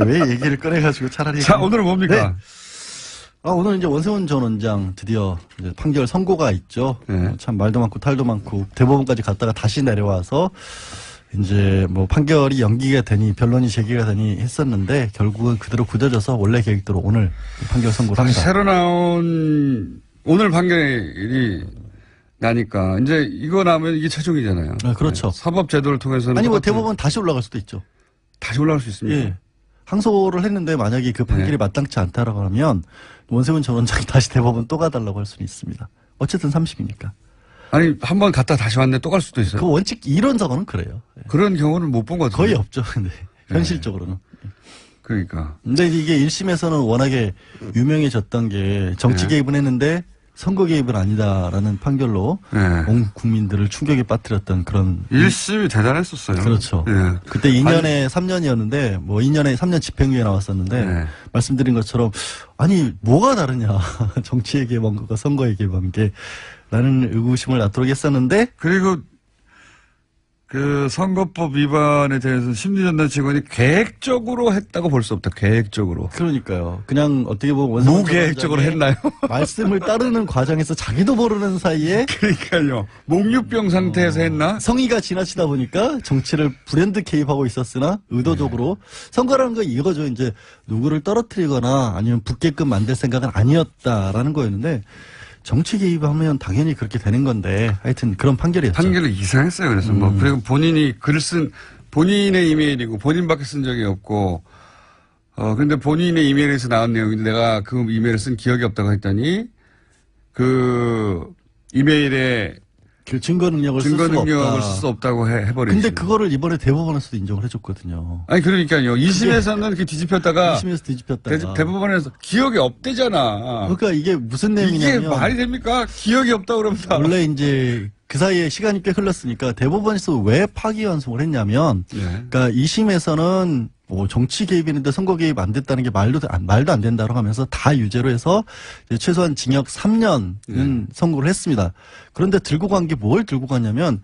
왜 얘기를 꺼내가지고 차라리. 자, 오늘은 뭡니까? 네. 오늘 이제 원세훈 전 원장 드디어 이제 판결 선고가 있죠. 네. 참 말도 많고 탈도 많고 대법원까지 갔다가 다시 내려와서 이제 뭐 판결이 연기가 되니 변론이 제기가 되니 했었는데 결국은 그대로 굳어져서 원래 계획대로 오늘 판결 선고를 합니다. 새로 나온 오늘 판결이 나니까 이제 이거 나오면 이게 최종이잖아요. 네, 그렇죠. 네. 사법 제도를 통해서는 아니 뭐 똑같은- 대법원 다시 올라갈 수도 있죠. 다시 올라갈 수 있습니다. 예. 항소를 했는데 만약에 그 판결이 네. 마땅치 않다라고 하면 원세훈 전 원장이 다시 대법원 또 가달라고 할 수는 있습니다. 어쨌든 30이니까. 아니 한 번 갔다 다시 왔는데 또 갈 수도 있어요. 그 원칙 이론상으로는 그래요. 예. 그런 경우는 못 본 것 같아요. 거의 없죠. 근데 현실적으로는. 그러니까 근데 이게 1심에서는 워낙에 유명해졌던 게 정치 네. 개입은 했는데 선거 개입은 아니다라는 판결로 네. 온 국민들을 충격에 빠뜨렸던 그런. 1심이 대단했었어요. 그렇죠. 네. 그때 2년에 3년이었는데 뭐 2년에 3년 집행유예 나왔었는데 네. 말씀드린 것처럼 아니 뭐가 다르냐 정치에 개입한 것과 선거에 개입한 게 라는 의구심을 낳도록 했었는데 그리고 그 선거법 위반에 대해서 심리전단 직원이 계획적으로 했다고 볼 수 없다. 계획적으로. 그러니까요. 그냥 어떻게 보면 원세훈 무계획적으로 전 원장의 했나요? 말씀을 따르는 과정에서 자기도 모르는 사이에 그러니까요. 목류병 상태에서 했나? 성의가 지나치다 보니까 정치를 브랜드 개입하고 있었으나 의도적으로 선거라는 건 이거죠. 이제 누구를 떨어뜨리거나 아니면 붙게끔 만들 생각은 아니었다라는 거였는데 정치 개입하면 당연히 그렇게 되는 건데 하여튼 그런 판결이었죠. 판결이 이상했어요. 그래서 뭐 그리고 본인이 글 쓴 본인의 이메일이고 본인밖에 쓴 적이 없고 근데 본인의 이메일에서 나온 내용인데 내가 그 이메일을 쓴 기억이 없다고 했더니 그 이메일에 그 증거 능력을 쓸 수가 능력을 없다. 쓸 수 없다고 해버리죠. 근데 그거를 이번에 대법원에서도 인정을 해줬거든요. 아니 그러니까요. 2심에서는 이렇게 뒤집혔다가 2심에서 뒤집혔다가. 대법원에서 기억이 없대잖아. 그러니까 이게 무슨 이게 내용이냐면 말이 됩니까? 기억이 없다고 그러면 다. 원래 이제 그 사이에 시간이 꽤 흘렀으니까 대법원에서 왜 파기환송을 했냐면 네. 그러니까 2심에서는 뭐 정치 개입이는데 선거 개입 안 됐다는 게 말도 안 된다고 하면서 다 유죄로 해서 이제 최소한 징역 3년은 선고를 했습니다. 그런데 들고 간 게 뭘 들고 갔냐면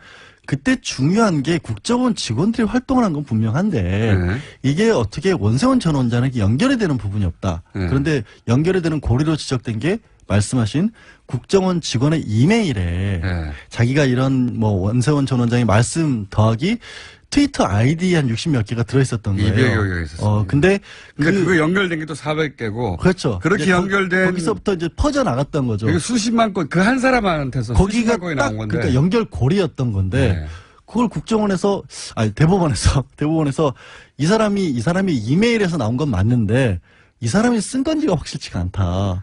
그때 중요한 게 국정원 직원들이 활동을 한 건 분명한데 네. 이게 어떻게 원세훈 전 원장에게 연결이 되는 부분이 없다. 네. 그런데 연결이 되는 고리로 지적된 게 말씀하신 국정원 직원의 이메일에 네. 자기가 이런 뭐 원세훈 전 원장의 말씀 더하기 트위터 아이디 한 60몇 개가 들어있었던 거예요. 200여 개가 있었어요. 근데 그러니까 그거 연결된 게 또 400개고. 그렇죠. 그렇게 이제 연결된 거기서부터 이제 퍼져 나갔던 거죠. 그게 수십만 건, 그 한 사람한테서 거기가 수십만 건이 딱 나온 건데. 그러니까 연결 고리였던 건데 네. 그걸 국정원에서 아니 대법원에서 이 사람이 이메일에서 나온 건 맞는데 이 사람이 쓴 건지가 확실치가 않다.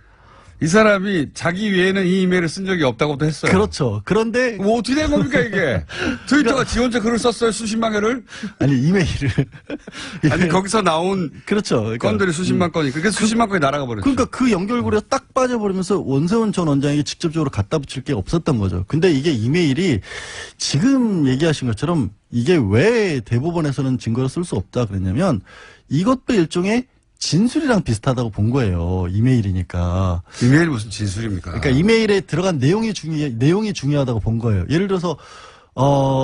이 사람이 자기 외에는 이 이메일을 쓴 적이 없다고도 했어요. 그렇죠. 그런데 뭐 어떻게 된 겁니까 이게? 트위터가 지 혼자 글을 썼어요 수십만 개를? 아니 이메일을 아니 거기서 나온 그렇죠. 그러니까, 건들이 수십만 건이 그게 수십만 건이 날아가 버렸죠. 그러니까 그 연결고리가 딱 빠져버리면서 원세훈 전 원장에게 직접적으로 갖다 붙일 게 없었던 거죠. 근데 이게 이메일이 지금 얘기하신 것처럼 이게 왜 대법원에서는 증거로 쓸 수 없다 그랬냐면 이것도 일종의 진술이랑 비슷하다고 본 거예요. 이메일이니까. 이메일이 무슨 진술입니까? 그러니까 이메일에 들어간 내용이 중요하다고 본 거예요. 예를 들어서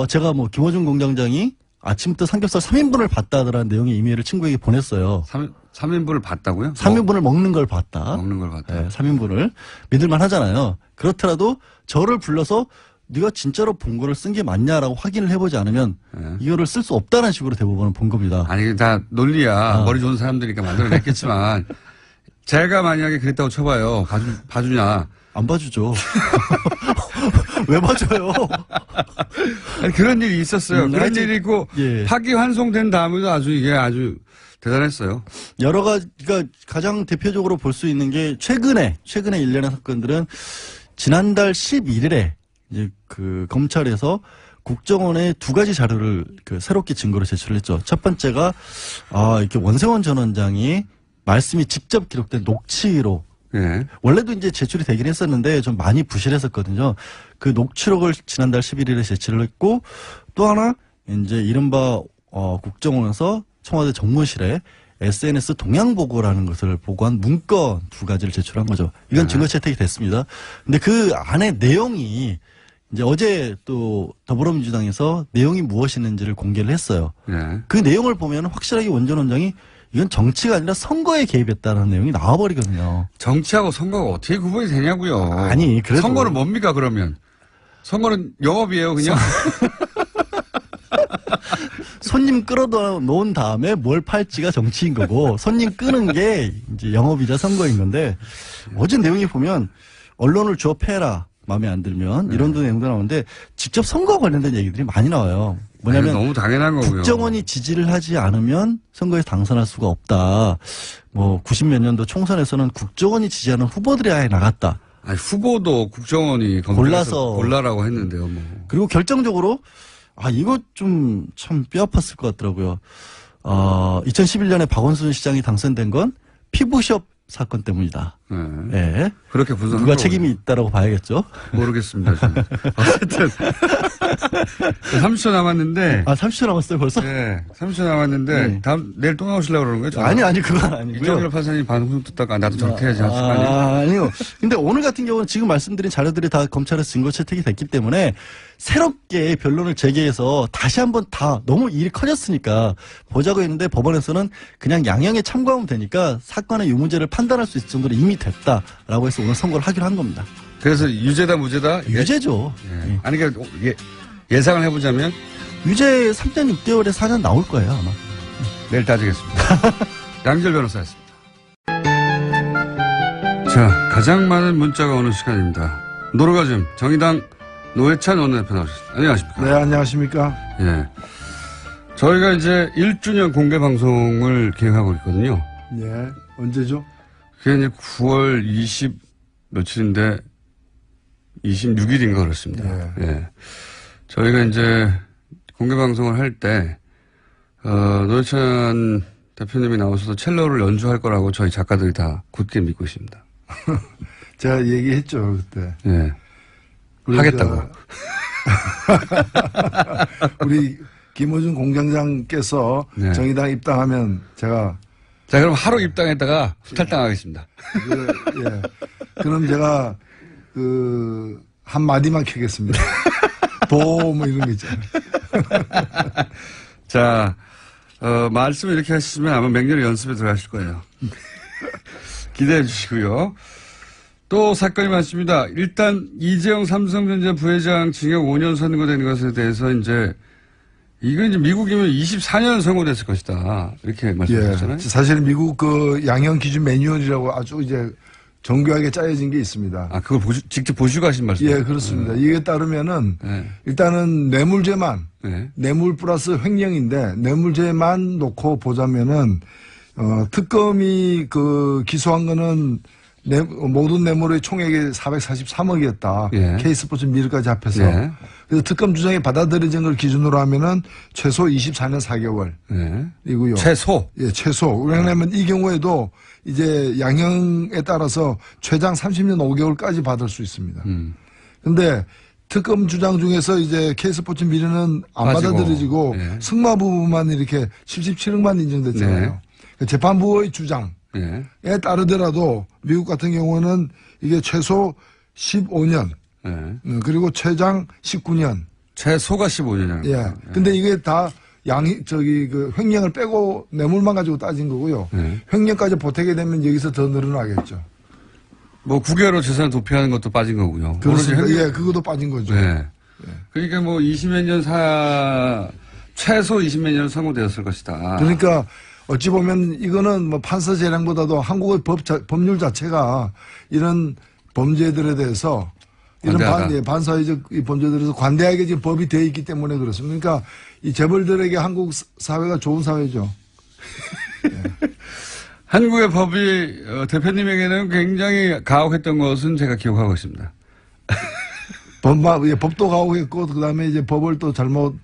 제가 뭐 김어준 공장장이 아침부터 삼겹살 3인분을 봤다 하더라는 내용의 이메일을 친구에게 보냈어요. 3인분을 봤다고요? 3인분을 먹는 걸 봤다. 먹는 걸 봤다. 네, 3인분을 믿을만 하잖아요. 그렇더라도 저를 불러서 네가 진짜로 본 거를 쓴 게 맞냐라고 확인을 해보지 않으면 네. 이거를 쓸 수 없다는 식으로 대법원은 본 겁니다. 아니 다 논리야. 머리 좋은 사람들이니까 만들어냈겠지만 제가 만약에 그랬다고 쳐봐요. 봐주냐? 안 봐주죠. 왜 봐줘요? 아니, 그런 일이 있었어요. 그런 하여튼, 일이고 예. 파기환송된 다음에도 이게 아주 대단했어요. 여러 가지가 가장 대표적으로 볼 수 있는 게 최근에 일련의 사건들은 지난달 11일에 이제 그 검찰에서 국정원에 두 가지 자료를 새롭게 증거로 제출을 했죠. 첫 번째가 이렇게 원세훈 전 원장이 말씀이 직접 기록된 녹취록. 예. 원래도 이제 제출이 되긴 했었는데 좀 많이 부실했었거든요. 그 녹취록을 지난달 11일에 제출을 했고 또 하나 이제 이른바 국정원에서 청와대 정무실에 SNS 동향 보고라는 것을 보고한 문건 두 가지를 제출한 거죠. 이건 증거 채택이 됐습니다. 근데 그 안에 내용이 이제 어제 또 더불어민주당에서 내용이 무엇이었는지를 공개를 했어요. 예. 그 내용을 보면 확실하게 원 전 원장이 이건 정치가 아니라 선거에 개입했다는 내용이 나와버리거든요. 정치하고 선거가 어떻게 구분이 되냐고요. 아니, 그래도. 선거는 뭡니까 그러면? 선거는 영업이에요 그냥? 손님 끌어놓은 다음에 뭘 팔지가 정치인 거고 손님 끄는 게 이제 영업이자 선거인 건데 어제 내용이 보면 언론을 줘 패라 마음에 안 들면 이런 내용도 나오는데 직접 선거와 관련된 얘기들이 많이 나와요. 뭐냐면 아니, 너무 당연한 거고요. 국정원이 지지를 하지 않으면 선거에 당선할 수가 없다. 뭐 90몇 년도 총선에서는 국정원이 지지하는 후보들이 아예 나갔다. 아니, 후보도 국정원이 골라서 골라라고 했는데요. 뭐. 그리고 결정적으로 이거 좀 참 뼈아팠을 것 같더라고요. 2011년에 박원순 시장이 당선된 건 피부숍 사건 때문이다. 네. 네. 그렇게 분석한 누가 거군요. 책임이 있다라고 봐야겠죠. 모르겠습니다. 저는. 어쨌든 30초 남았는데. 30초 남았어요 벌써? 네, 30초 남았는데 네. 내일 또 나오시려고 그러는 거예요? 저는? 아니 그건 아니고요. 이정열 판사님 방송 듣다가 나도 저렇게 해야지 하시면 아니요. 근데 오늘 같은 경우는 지금 말씀드린 자료들이 다 검찰에서 증거 채택이 됐기 때문에 새롭게 변론을 제기해서 다시 한번 다 너무 일이 커졌으니까 보자고 했는데 법원에서는 그냥 양형에 참고하면 되니까 사건의 유무죄를 판단할 수 있을 정도로 이미 됐다라고 해서 오늘 선고를 하기로 한 겁니다. 그래서 유죄다 무죄다? 유죄죠. 예. 아니 그러니까 예상을 해보자면 유죄 3년 6개월에 4년 나올 거예요 아마. 내일 따지겠습니다. 양절 변호사였습니다. 자, 가장 많은 문자가 오는 시간입니다. 노르가즘 정의당 노회찬 원내대표 나오셨습니다. 안녕하십니까? 네, 안녕하십니까? 예. 저희가 이제 1주년 공개 방송을 계획하고 있거든요. 예, 언제죠? 그게 이제 9월 20 며칠인데 26일인가 그렇습니다. 예. 저희가 이제 공개 방송을 할 때 노회찬 대표님이 나오셔서 첼로를 연주할 거라고 저희 작가들이 다 굳게 믿고 있습니다. 제가 얘기했죠, 그때. 예. 우리 하겠다고. 우리 김어준 공장장께서 네. 정의당 입당하면 제가 자, 그럼 하루 입당했다가 탈당하겠습니다. 예. 그럼 제가 한 마디만 캐겠습니다. 뭐 이런 거 있잖아요. 자, 말씀을 이렇게 하시면 아마 맹렬히 연습에 들어가실 거예요. 기대해 주시고요. 또 사건이 많습니다. 일단 이재용 삼성전자 부회장 징역 5년 선고된 것에 대해서 이제 이건 이제 미국이면 24년 선고됐을 것이다. 이렇게 말씀하셨잖아요. 예. 사실 미국 양형 기준 매뉴얼이라고 아주 이제 정교하게 짜여진 게 있습니다. 아, 그걸 직접 보시고 하신 말씀이에요? 예, 그렇습니다. 이게 따르면은 네. 일단은 뇌물죄만 네. 뇌물 플러스 횡령인데 뇌물죄만 놓고 보자면은 특검이 기소한 거는 모든 뇌물의 총액이 443억이었다. 예. K스포츠 미르까지 합해서. 예. 그래서 특검 주장이 받아들여진 걸 기준으로 하면은 최소 24년 4개월. 네. 이고요. 최소. 예, 최소. 왜냐하면 이 경우에도 이제 양형에 따라서 최장 30년 5개월까지 받을 수 있습니다. 근데 특검 주장 중에서 이제 K스포츠 미르는 안 빠지고. 받아들여지고 예. 승마 부분만 이렇게 77억만 인정됐잖아요. 네. 재판부의 주장에 네. 따르더라도 미국 같은 경우는 이게 최소 15년 네. 그리고 최장 19년. 최소가 15년이라는 예. 근데 이게 다 횡령을 빼고 뇌물만 가지고 따진 거고요. 네. 횡령까지 보태게 되면 여기서 더 늘어나겠죠. 뭐 9개월로 재산을 도피하는 것도 빠진 거고요. 그렇습니다. 오로지 예, 그것도 빠진 거죠. 네. 그러니까 뭐 20몇 년 최소 20몇 년 선고되었을 것이다. 그러니까 어찌 보면 이거는 뭐 판사 재량보다도 한국의 법률 자체가 이런 범죄들에 대해서 이런 반사회적 이 범죄들에 대해서 관대하게 지금 법이 되어 있기 때문에 그렇습니다. 그러니까 이 재벌들에게 한국 사회가 좋은 사회죠. 한국의 법이 대표님에게는 굉장히 가혹했던 것은 제가 기억하고 있습니다. 법도 가혹했고 그다음에 이제 법을 또 잘못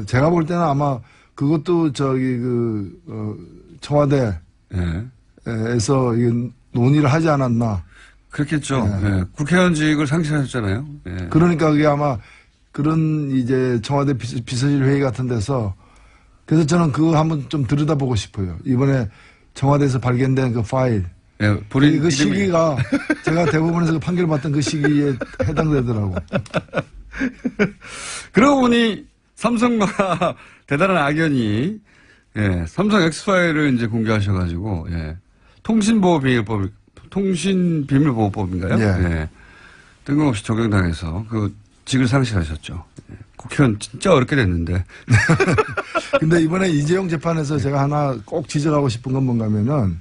제가 볼 때는 아마 그것도 청와대에서 논의를 하지 않았나. 그렇겠죠. 네. 국회의원직을 상실하셨잖아요. 네. 그러니까 그게 아마 그런 이제 청와대 비서실 회의 같은 데서 그래서 저는 그거 한번 좀 들여다보고 싶어요. 이번에 청와대에서 발견된 그 파일. 네, 본인 그 시기가 제가 대법원에서 그 판결 받던 그 시기에 해당되더라고. 그러고 보니 삼성과 대단한 악연이 삼성 엑스파일을 이제 공개하셔가지고 통신비밀보호법인가요? 예. 뜬금없이 적용당해서 그 직을 상실하셨죠. 국회의원 진짜 어렵게 됐는데. 근데 이번에 이재용 재판에서 제가 하나 꼭 지적하고 싶은 건 뭔가면은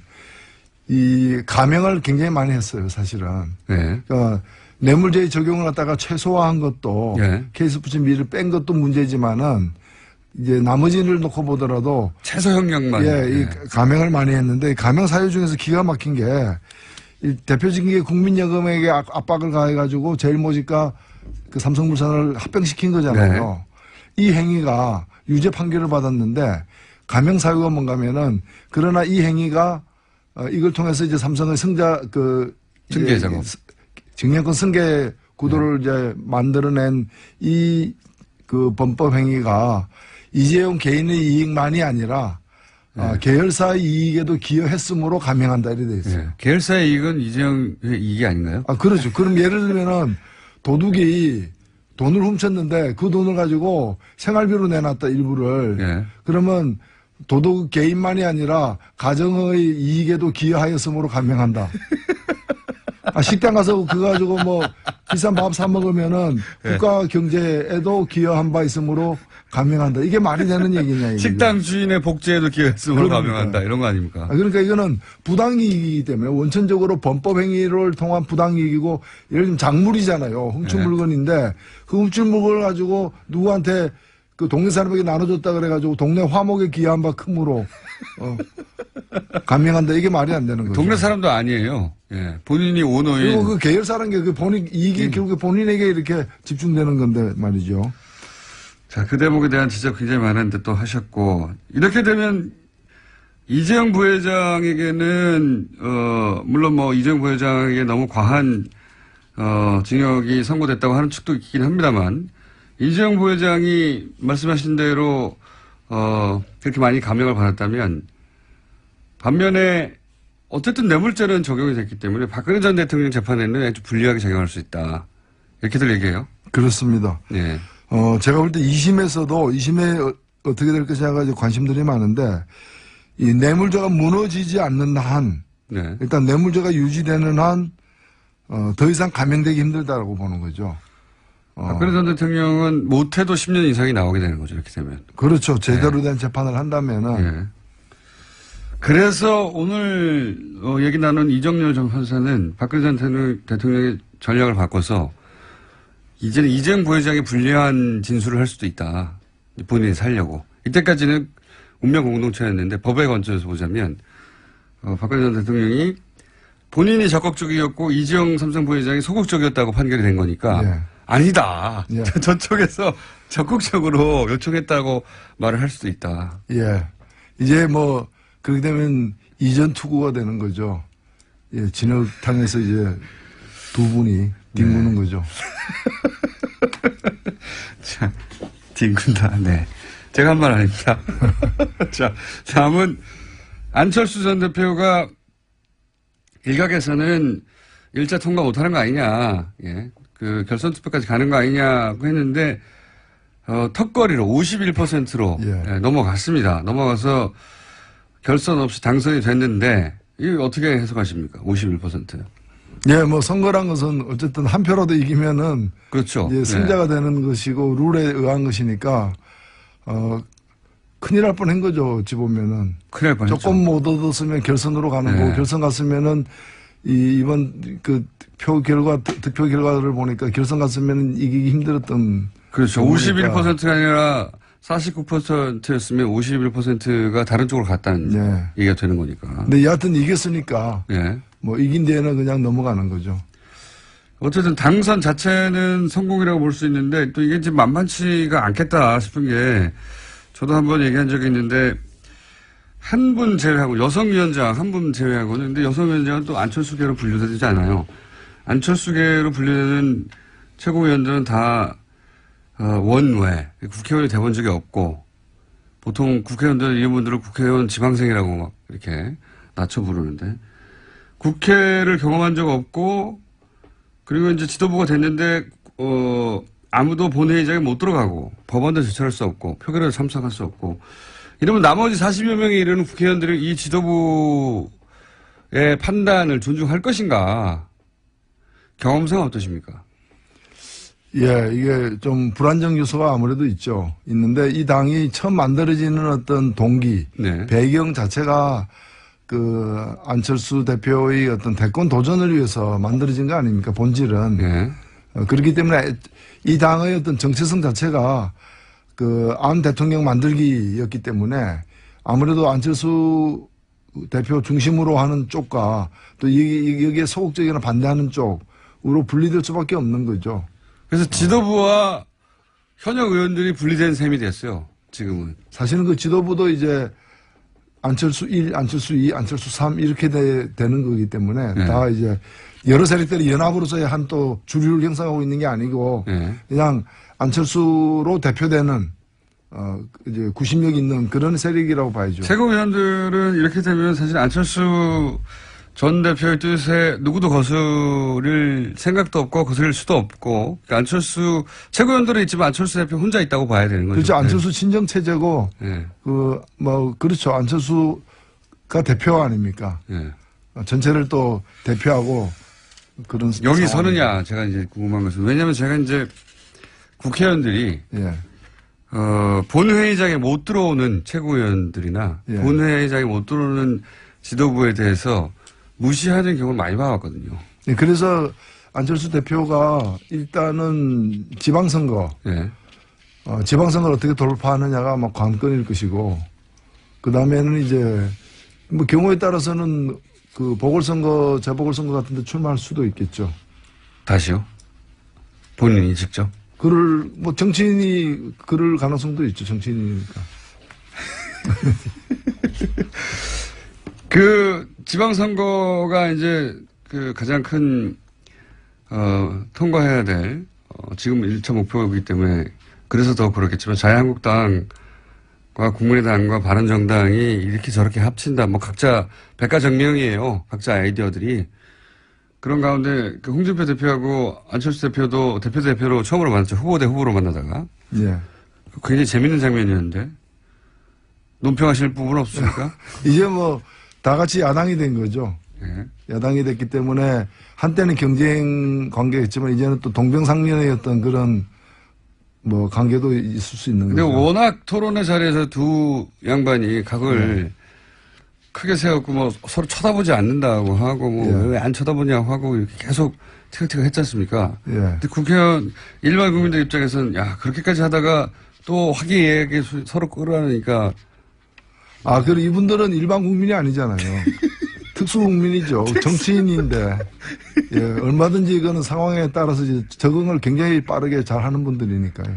이 감형을 굉장히 많이 했어요, 사실은. 네. 그러니까 뇌물죄 적용을 갖다가 최소화한 것도 K스포츠 미를 뺀 것도 문제지만은 이제 나머지를 놓고 보더라도 최소 형량만. 이 감형을 많이 했는데 감형 사유 중에서 기가 막힌 게 이 대표적인 게 국민연금에게 압박을 가해가지고 제일모직과 그 삼성물산을 합병시킨 거잖아요. 이 행위가 유죄 판결을 받았는데 감형 사유가 뭔가면은 그러나 이 행위가 이걸 통해서 이제 삼성의 승계 작업, 증여권 승계 구도를 이제 만들어낸 이 그 범법 행위가 이재용 개인의 이익만이 아니라 계열사의 이익에도 기여했으므로 감형한다 이래 돼 있어요. 계열사의 이익은 이재용의 이익이 아닌가요? 그렇죠. 그럼 예를 들면은 도둑이 돈을 훔쳤는데 그 돈을 가지고 생활비로 내놨다 일부를. 그러면 도둑 개인만이 아니라 가정의 이익에도 기여하였으므로 감형한다. 식당 가서 그거 가지고 뭐 비싼 밥 사 먹으면은 국가 경제에도 기여한 바 있으므로 감형한다. 이게 말이 되는 얘기냐 이게. 식당 주인의 복지에도 기여했으므로 감형한다. 이런 거 아닙니까? 그러니까 이거는 부당이익이기 때문에 원천적으로 범법 행위를 통한 부당이익이고 예를 들면 작물이잖아요. 훔친 물건인데 그 훔친 물건을 가지고 누구한테 그 동네 사람에게 나눠줬다 그래가지고 동네 화목에 기여한 바 크므로 감형한다. 이게 말이 안 되는 거죠. 동네 사람도 아니에요. 본인이 오너인. 그리고 그 계열사라는 게 그 본인 이익이 결국에 본인에게 이렇게 집중되는 건데 말이죠. 자, 그 대목에 대한 지적 굉장히 많은데 또 하셨고 이렇게 되면 이재용 부회장에게는 물론 뭐 이재용 부회장에게 너무 과한 징역이 선고됐다고 하는 측도 있긴 합니다만 이재용 부회장이 말씀하신 대로 그렇게 많이 감형을 받았다면 반면에 어쨌든 뇌물죄는 적용이 됐기 때문에 박근혜 전 대통령 재판에는 아주 불리하게 작용할 수 있다. 이렇게들 얘기해요. 그렇습니다. 예. 제가 볼 때 2심에 어떻게 될 것이냐가 이제 관심들이 많은데 이 뇌물죄가 무너지지 않는 한 네. 일단 뇌물죄가 유지되는 한 더 이상 감형되기 힘들다라고 보는 거죠. 박근혜 전 대통령은 못해도 10년 이상이 나오게 되는 거죠. 이렇게 되면. 그렇죠. 제대로 된 재판을 한다면은 예. 그래서 오늘 얘기 나눈 이정열 전 판사는 박근혜 전 대통령의 전략을 바꿔서 이제는 이재용 부회장이 불리한 진술을 할 수도 있다. 본인이 살려고. 이때까지는 운명 공동체였는데 법에 건져서 보자면 박근혜 전 대통령이 본인이 적극적이었고 이재용 삼성 부회장이 소극적이었다고 판결이 된 거니까 예. 아니다. 예. 저쪽에서 적극적으로 요청했다고 말을 할 수도 있다. 예. 이제 뭐 그렇게 되면 이전 투구가 되는 거죠. 예, 진흙탕에서 이제 두 분이 뒹구는 거죠. 자, 뒹군다. 네. 제가 한 말 아닙니다. 자, 다음은 안철수 전 대표가 일각에서는 일자 통과 못하는 거 아니냐. 예. 그 결선 투표까지 가는 거 아니냐고 했는데 턱걸이로 51%로 예. 넘어갔습니다. 넘어가서 결선 없이 당선이 됐는데 이거 어떻게 해석하십니까? 51%. 예, 뭐 선거란 것은 어쨌든 한 표라도 이기면은 그렇죠. 이제 승자가 되는 것이고 룰에 의한 것이니까 큰일 날 뻔한 거죠. 어찌 보면은 큰일 날 뻔했죠. 조금 못 얻었으면 결선으로 가는 네. 거고 결선 갔으면은 이번 그 득표 결과를 보니까 결선 갔으면 이기기 힘들었던 그렇죠. 경우니까. 51%가 아니라 49%였으면 51%가 다른 쪽으로 갔다는 네. 얘기가 되는 거니까. 근데 여하튼 이겼으니까 예. 뭐 이긴 데에는 그냥 넘어가는 거죠. 어쨌든 당선 자체는 성공이라고 볼 수 있는데 또 이게 지금 만만치가 않겠다 싶은 게 저도 한번 얘기한 적이 있는데 한 분 제외하고 여성위원장 한 분 제외하고는 근데 여성위원장은 또 안철수계로 분류되지 않아요. 안철수계로 분류되는 최고위원들은 다 원외 국회의원이 돼본 적이 없고 보통 국회의원들 이런 분들을 국회의원 지방생이라고 막 이렇게 낮춰 부르는데 국회를 경험한 적 없고 그리고 이제 지도부가 됐는데 아무도 본회의장에 못 들어가고 법안도 제출할 수 없고 표결에도 참석할 수 없고 이러면 나머지 40여 명이 이르는 국회의원들이 이 지도부의 판단을 존중할 것인가 경험상 어떠십니까? 예, 이게 좀 불안정 요소가 아무래도 있는데 이 당이 처음 만들어지는 어떤 동기, 네. 배경 자체가 그 안철수 대표의 어떤 대권 도전을 위해서 만들어진 거 아닙니까? 본질은. 네. 그렇기 때문에 이 당의 어떤 정체성 자체가 그 안 대통령 만들기였기 때문에 아무래도 안철수 대표 중심으로 하는 쪽과 또 여기에 소극적이나 반대하는 쪽으로 분리될 수밖에 없는 거죠. 그래서 지도부와 현역 의원들이 분리된 셈이 됐어요. 지금은. 사실은 그 지도부도 이제 안철수 1, 안철수 2, 안철수 3 이렇게 되는 거기 때문에 네. 다 이제 여러 세력들이 연합으로서의 한 또 주류를 형성하고 있는 게 아니고 네. 그냥 안철수로 대표되는 이제 구심력 있는 그런 세력이라고 봐야죠. 최고위원들은 이렇게 되면 사실 안철수 전 대표의 뜻에 누구도 거스릴 생각도 없고 거스릴 수도 없고 그러니까 안철수 최고위원들은 있지만 안철수 대표 혼자 있다고 봐야 되는 거죠. 그렇죠. 안철수 친정 체제고 네. 그렇죠. 안철수가 대표 아닙니까? 네. 전체를 또 대표하고 그런 여기 상황입니다. 서느냐 제가 이제 궁금한 것은 왜냐하면 제가 이제 국회의원들이 예. 본회의장에 못 들어오는 최고위원들이나 예. 본회의장에 못 들어오는 지도부에 대해서 무시하는 경우를 많이 봐왔거든요. 예, 그래서 안철수 대표가 일단은 지방선거, 예. 지방선거를 어떻게 돌파하느냐가 아마 관건일 것이고, 그 다음에는 이제, 뭐 경우에 따라서는 그 보궐선거, 재보궐선거 같은 데 출마할 수도 있겠죠. 다시요? 본인이 직접? 뭐 정치인이 그럴 가능성도 있죠. 정치인이니까. 그 지방선거가 이제 그 가장 큰 통과해야 될 지금 1차 목표이기 때문에 그래서 더 그렇겠지만 자유한국당과 국민의당과 바른정당이 이렇게 저렇게 합친다. 뭐 각자 백가정명이에요. 각자 아이디어들이. 그런 가운데 그 홍준표 대표하고 안철수 대표도 대표로 처음으로 만났죠. 후보 대 후보로 만나다가. 예. 굉장히 재밌는 장면이었는데. 논평하실 부분 없습니까? 이제 뭐 다 같이 야당이 된 거죠. 네. 야당이 됐기 때문에 한때는 경쟁 관계였지만 이제는 또 동병상련의 어떤 그런 뭐 관계도 있을 수 있는 근데 거죠. 워낙 토론의 자리에서 두 양반이 각을 크게 세웠고 뭐 서로 쳐다보지 않는다고 하고 뭐 왜 안 쳐다보냐고 하고 이렇게 계속 티격태격 했지 않습니까? 예. 근데 국회의원 일반 국민들 입장에서는 야 그렇게까지 하다가 또 화기애애하게 서로 끌어안으니까 아, 그리고 이분들은 일반 국민이 아니잖아요. 특수 국민이죠. 정치인인데. 예, 얼마든지 이거는 상황에 따라서 이제 적응을 굉장히 빠르게 잘 하는 분들이니까요.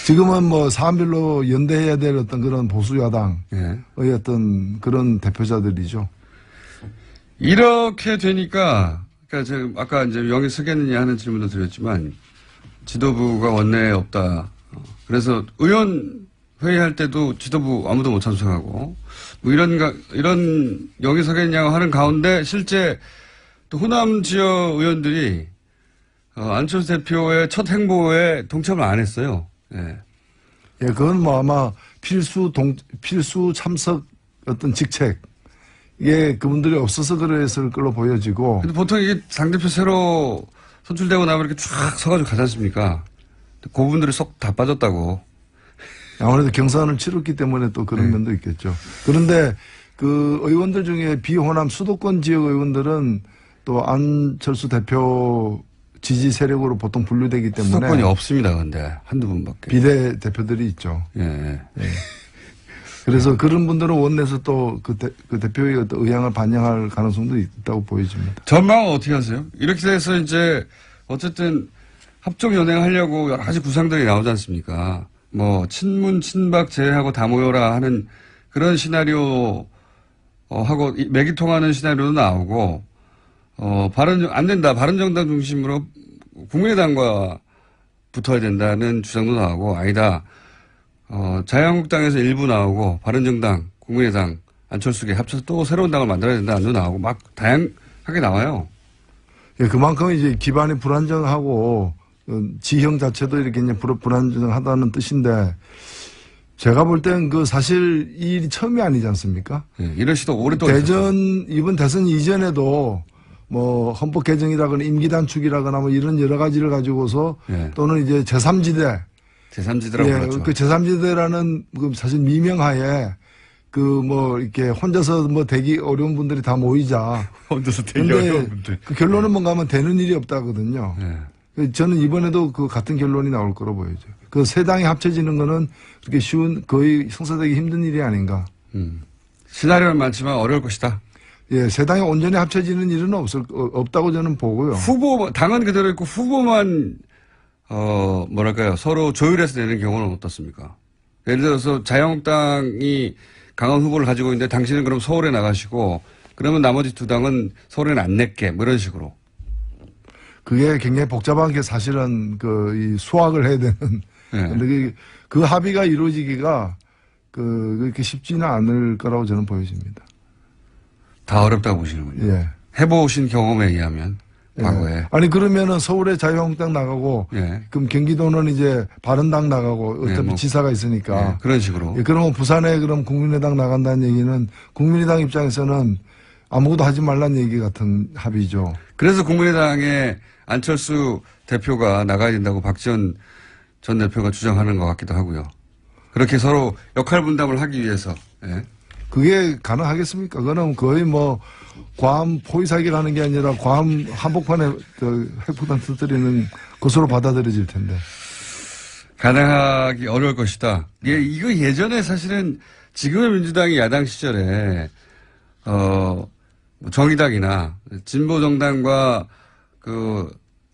지금은 뭐 사안별로 연대해야 될 어떤 그런 보수 야당의 어떤 그런 대표자들이죠. 이렇게 되니까 그러니까 지금 아까 이제 명예 쓰겠느냐 하는 질문도 드렸지만 지도부가 원내에 없다. 그래서 의원 회의할 때도 지도부 아무도 못 참석하고 뭐 이런 여기 서겠냐고 하는 가운데 실제 또 호남 지역 의원들이 안철수 대표의 첫 행보에 동참을 안 했어요. 예. 예, 그건 뭐 아마 필수 참석 어떤 직책 이게 그분들이 없어서 그랬을 걸로 보여지고. 근데 보통 이게 당대표 새로 선출되고 나면 이렇게 쫙 서가지고 가지 않습니까? 그 부분들이 쏙 다 빠졌다고. 아무래도 경선을 치렀기 때문에 또 그런 면도 있겠죠. 그런데 그 의원들 중에 비호남 수도권 지역 의원들은 또 안철수 대표 지지 세력으로 보통 분류되기 때문에 수도권이 없습니다. 근데 한두 분밖에. 비례 대표들이 있죠. 예. 그래서 그런 분들은 원내에서 또 그 대표의 어떤 의향을 반영할 가능성도 있다고 보여집니다. 전망은 어떻게 하세요? 이렇게 돼서 이제 어쨌든 합종 연행하려고 여러 가지 구상들이 나오지 않습니까? 뭐 친문 친박 제외하고 다 모여라 하는 그런 시나리오 하고 맥이 통하는 시나리오도 나오고 안 된다. 바른정당 중심으로 국민의당과 붙어야 된다는 주장도 나오고 아니다. 자유한국당에서 일부 나오고 바른정당, 국민의당, 안철수계 합쳐서 또 새로운 당을 만들어야 된다는 도 나오고 막 다양하게 나와요. 예, 그만큼 이제 기반이 불안정하고 지형 자체도 이렇게 이제 불안정하다는 뜻인데 제가 볼 땐 그 사실 이 일이 처음이 아니지 않습니까? 예, 이런 시도 오랫동안 이번 대선 이전에도 뭐 헌법 개정이라거나 임기 단축이라거나 뭐 이런 여러 가지를 가지고서 또는 이제 제3지대 제3지대라고 그러죠. 그 제3지대라는 그 사실 미명하에 그 뭐 이렇게 혼자서 뭐 되기 어려운 분들이 다 모이자. 혼자서 되기 어려운 분들. 그 결론은 뭔가 하면 되는 일이 없다거든요. 저는 이번에도 그 같은 결론이 나올 거로 보여져요. 그 세 당이 합쳐지는 거는 그렇게 쉬운 거의 성사되기 힘든 일이 아닌가. 시나리오는 많지만 어려울 것이다. 예, 세 당이 온전히 합쳐지는 일은 없다고 저는 보고요. 당은 그대로 있고 후보만 뭐랄까요 서로 조율해서 내는 경우는 어떻습니까? 예를 들어서 자유한국당이 강한 후보를 가지고 있는데 당신은 그럼 서울에 나가시고 그러면 나머지 두 당은 서울에는 안 낼게 뭐 이런 식으로. 그게 굉장히 복잡한 게 사실은 이 수학을 해야 되는. 근데 그 합의가 이루어지기가 그렇게 쉽지는 않을 거라고 저는 보여집니다. 다 어렵다고 보시는군요. 예. 해보신 경험에 의하면 과거에. 예. 아니 그러면은 서울에 자유한국당 나가고 그럼 경기도는 이제 바른당 나가고 어차피 지사가 있으니까 그런 식으로. 그러면 부산에 그럼 국민의당 나간다는 얘기는 국민의당 입장에서는 아무것도 하지 말란 얘기 같은 합의죠. 그래서 국민의당의 안철수 대표가 나가야 된다고 박지원 전 대표가 주장하는 것 같기도 하고요. 그렇게 서로 역할 분담을 하기 위해서. 그게 가능하겠습니까? 그거는 거의 뭐 과함 포위사기를 하는 게 아니라 과함 한복판에 핵폭탄 터뜨리는 것으로 받아들여질 텐데. 가능하기 어려울 것이다. 이거 예전에 사실은 지금의 민주당이 야당 시절에 정의당이나 진보정당과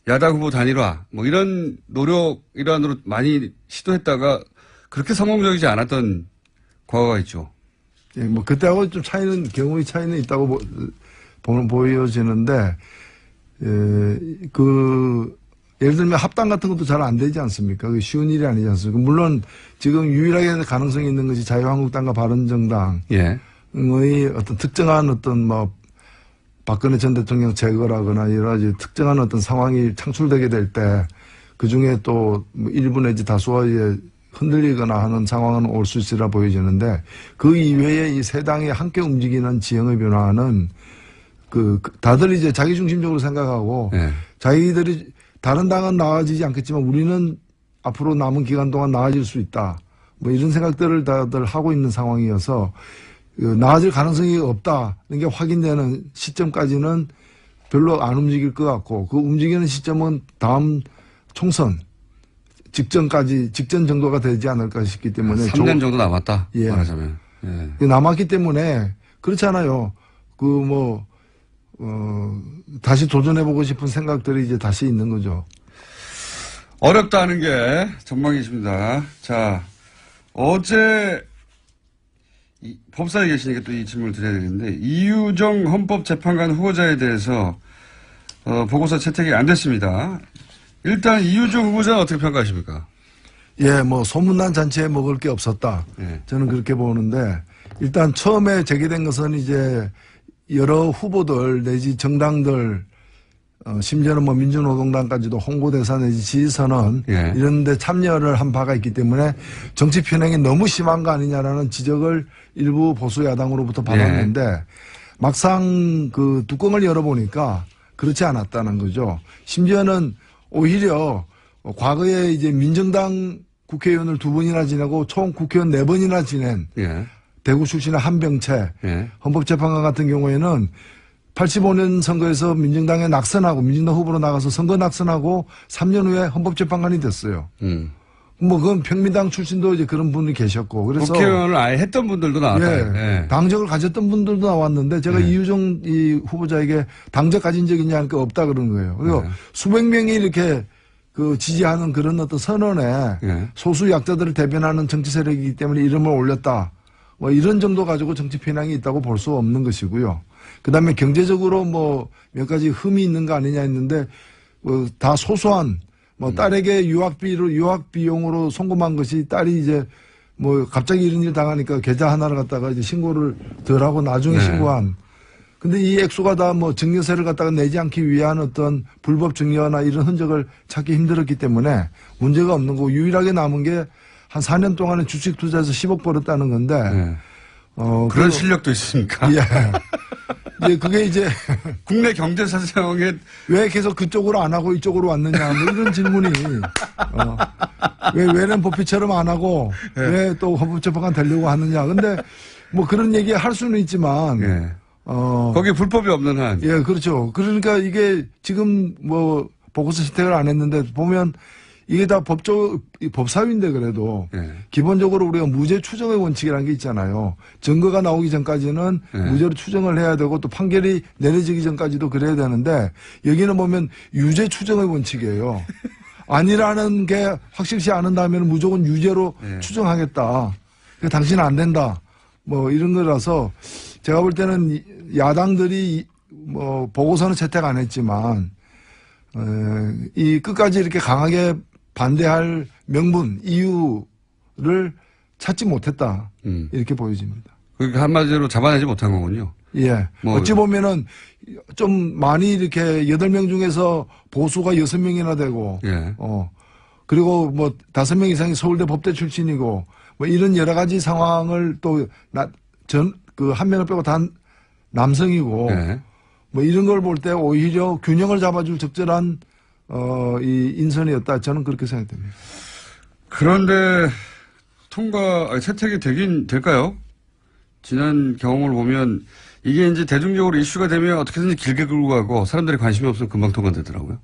야당 후보 단일화 뭐 이런 노력 일환으로 많이 시도했다가 그렇게 성공적이지 않았던 과거가 있죠. 예, 뭐 그때하고 좀 경우의 차이는 있다고 보여지는데 예를 들면 합당 같은 것도 잘 안 되지 않습니까? 그게 쉬운 일이 아니지 않습니까? 물론 지금 유일하게 가능성이 있는 것이 자유한국당과 바른정당의 예. 어떤 특정한 어떤 뭐 박근혜 전 대통령 제거라거나 여러 가지 특정한 어떤 상황이 창출되게 될 때 그중에 또 일부 내지 다수의 흔들리거나 하는 상황은 올 수 있으리라 보여지는데 그 이외에 이 세 당이 함께 움직이는 지형의 변화는 다들 이제 자기중심적으로 생각하고 예. 자기들이 다른 당은 나아지지 않겠지만 우리는 앞으로 남은 기간 동안 나아질 수 있다. 뭐 이런 생각들을 다들 하고 있는 상황이어서 나아질 가능성이 없다는 게 확인되는 시점까지는 별로 안 움직일 것 같고 그 움직이는 시점은 다음 총선 직전 정도가 되지 않을까 싶기 때문에 3년 정도 남았다. 예. 말하자면. 예. 남았기 때문에 그렇잖아요. 다시 도전해보고 싶은 생각들이 이제 다시 있는 거죠. 어렵다는 게 전망이십니다. 자, 어제 법사에 계시니까 또 이 질문을 드려야 되겠는데 이유정 헌법재판관 후보자에 대해서 보고서 채택이 안 됐습니다. 일단 이유정 후보자는 어떻게 평가하십니까? 예, 뭐 소문난 잔치에 먹을 게 없었다. 예. 저는 그렇게 보는데 일단 처음에 제기된 것은 이제 여러 후보들 내지 정당들 심지어는 뭐 민주노동당까지도 홍보대사 내지 지지선언 예. 이런 데 참여를 한 바가 있기 때문에 정치 편향이 너무 심한 거 아니냐라는 지적을 일부 보수 야당으로부터 받았는데 막상 그 뚜껑을 열어보니까 그렇지 않았다는 거죠. 심지어는 오히려 과거에 이제 민정당 국회의원을 2번이나 지내고 총 국회의원 4번이나 지낸 예. 대구 출신의 한병채 예. 헌법재판관 같은 경우에는 85년 선거에서 민정당에 낙선하고 민정당 후보로 나가서 선거 낙선하고 3년 후에 헌법재판관이 됐어요. 뭐 그건 평민당 출신도 이제 그런 분이 계셨고 그래서 국회의원을 아예 했던 분들도 나왔다. 예, 당적을 가졌던 분들도 나왔는데 제가 이유정 이 후보자에게 당적 가진 적 있냐 하니까 없다 그러는 거예요. 그리고 수백 명이 이렇게 지지하는 그런 어떤 선언에 소수 약자들을 대변하는 정치 세력이기 때문에 이름을 올렸다. 뭐 이런 정도 가지고 정치 편향이 있다고 볼 수 없는 것이고요. 그다음에 경제적으로 뭐 몇 가지 흠이 있는 거 아니냐 했는데 다 소소한 뭐 딸에게 유학 비용으로 송금한 것이 딸이 이제 뭐 갑자기 이런 일 당하니까 계좌 하나를 갖다가 이제 신고를 덜 하고 나중에 신고한. 근데 이 액수가 다 뭐 증여세를 갖다가 내지 않기 위한 어떤 불법 증여나 이런 흔적을 찾기 힘들었기 때문에 문제가 없는 거고 유일하게 남은 게 한 4년 동안에 주식 투자해서 10억 벌었다는 건데. 그런 실력도 있으니까. 예. 이제 그게 이제 국내 경제 사정에 왜 계속 그쪽으로 안 하고 이쪽으로 왔느냐 뭐 이런 질문이 왜 외래는 법피처럼 안 하고 왜 또 헌법재판관 되려고 하느냐. 근데 뭐 그런 얘기 할 수는 있지만 거기 불법이 없는 한. 예, 그렇죠. 그러니까 이게 지금 뭐 보고서 채택을 안 했는데 보면 이게 다 법사위인데 그래도 기본적으로 우리가 무죄 추정의 원칙이라는 게 있잖아요. 증거가 나오기 전까지는 무죄로 추정을 해야 되고 또 판결이 내려지기 전까지도 그래야 되는데 여기는 보면 유죄 추정의 원칙이에요. 아니라는 게 확실시 않은 다음에는 무조건 유죄로 추정하겠다. 당신은 안 된다. 뭐 이런 거라서 제가 볼 때는 야당들이 뭐 보고서는 채택 안 했지만 이 끝까지 이렇게 강하게 반대할 명분, 이유를 찾지 못했다. 이렇게 보여집니다. 그러니까 한마디로 잡아내지 못한 거군요. 예. 뭐 어찌 보면은 좀 많이 이렇게 8명 중에서 보수가 6명이나 되고, 그리고 뭐 5명 이상이 서울대 법대 출신이고, 뭐 이런 여러 가지 상황을 또 한 명을 빼고 다 남성이고, 뭐 이런 걸 볼 때 오히려 균형을 잡아줄 적절한 이 인선이었다. 저는 그렇게 생각됩니다. 그런데 채택이 되긴 될까요? 지난 경험을 보면 이게 이제 대중적으로 이슈가 되면 어떻게든지 길게 끌고 가고 사람들이 관심이 없으면 금방 통과되더라고요.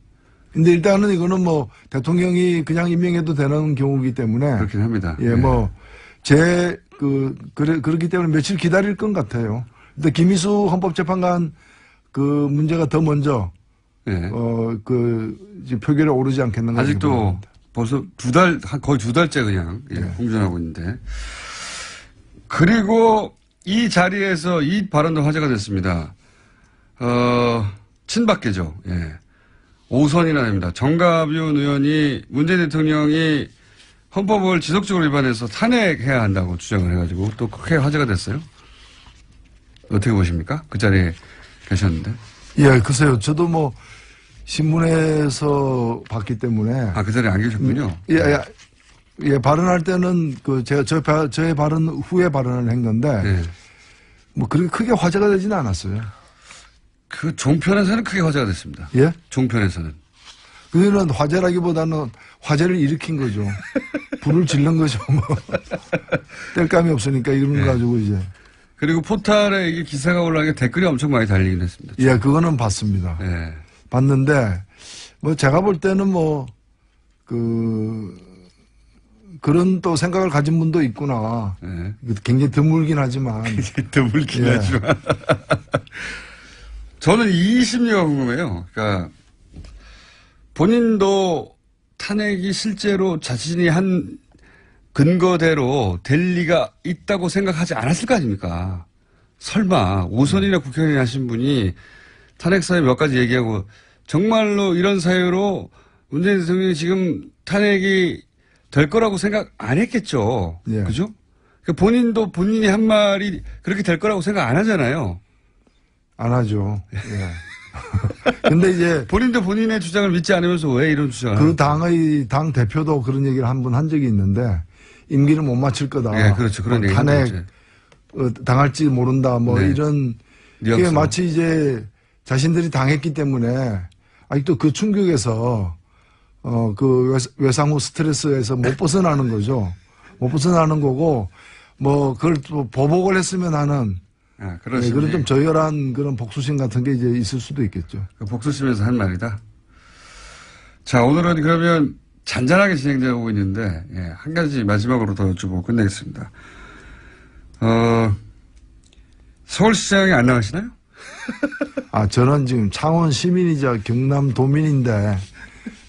근데 일단은 이거는 뭐 대통령이 그냥 임명해도 되는 경우이기 때문에. 그렇긴 합니다. 예, 뭐 그렇기 때문에 며칠 기다릴 것 같아요. 근데 김희수 헌법재판관 그 문제가 더 먼저 지금 표결에 오르지 않겠는가. 아직도 벌써 거의 2달째 그냥 공전하고 있는데. 그리고 이 자리에서 이 발언도 화제가 됐습니다. 친박계죠. 오선이나 됩니다. 정가윤 의원이 문재인 대통령이 헌법을 지속적으로 위반해서 탄핵해야 한다고 주장을 해가지고 또 크게 화제가 됐어요. 어떻게 보십니까? 그 자리에 계셨는데. 예, 글쎄요. 저도 뭐 신문에서 봤기 때문에. 아, 그 자리에 안 계셨군요. 예, 발언할 때는 저의 발언 후에 발언을 한 건데. 네. 뭐 그렇게 크게 화제가 되지는 않았어요. 그 종편에서는 크게 화제가 됐습니다. 예? 종편에서는. 그거는 화제라기보다는 화제를 일으킨 거죠. 불을 질른 거죠. 뭐. 뗄감이 없으니까 이런 거 가지고 이제. 그리고 포탈에 이게 기사가 올라가게 댓글이 엄청 많이 달리긴 했습니다. 예, 그거는 봤습니다. 예. 봤는데, 뭐 제가 볼 때는 그런 또 생각을 가진 분도 있구나. 예. 굉장히 드물긴 하지만. 드물긴 예. 하지만. 저는 이 심리가 궁금해요. 그러니까 본인도 탄핵이 실제로 자신이 한 근거대로 될 리가 있다고 생각하지 않았을 거 아닙니까? 설마 오선이나 국회의원 하신 분이 탄핵 사유 몇 가지 얘기하고 정말로 이런 사유로 문재인 대통령이 지금 탄핵이 될 거라고 생각 안 했겠죠. 예. 그죠? 그러니까 본인도 본인이 한 말이 그렇게 될 거라고 생각 안 하잖아요. 안 하죠. 예. 근데 이제 본인도 본인의 주장을 믿지 않으면서 왜 이런 주장을 그 당 대표도 그런 얘기를 한 번 한 적이 있는데 임기를 못 마칠 거다. 예, 그렇죠. 그런 얘기 탄핵 당할지 모른다. 뭐 네. 이런 게 뉘앙스로. 마치 이제 자신들이 당했기 때문에 아직도 그 충격에서 그 외상후 스트레스에서 못 벗어나는 거죠. 못 벗어나는 거고 뭐 그걸 또 보복을 했으면 하는 아, 그런 네, 심리. 그런 좀 저열한 그런 복수심 같은 게 이제 있을 수도 있겠죠. 그 복수심에서 한 말이다. 자, 오늘은 그러면 잔잔하게 진행되고 있는데, 예, 한 가지 마지막으로 더 여쭤보고 끝내겠습니다. 서울시장이 안 나가시나요? 아, 저는 지금 창원 시민이자 경남 도민인데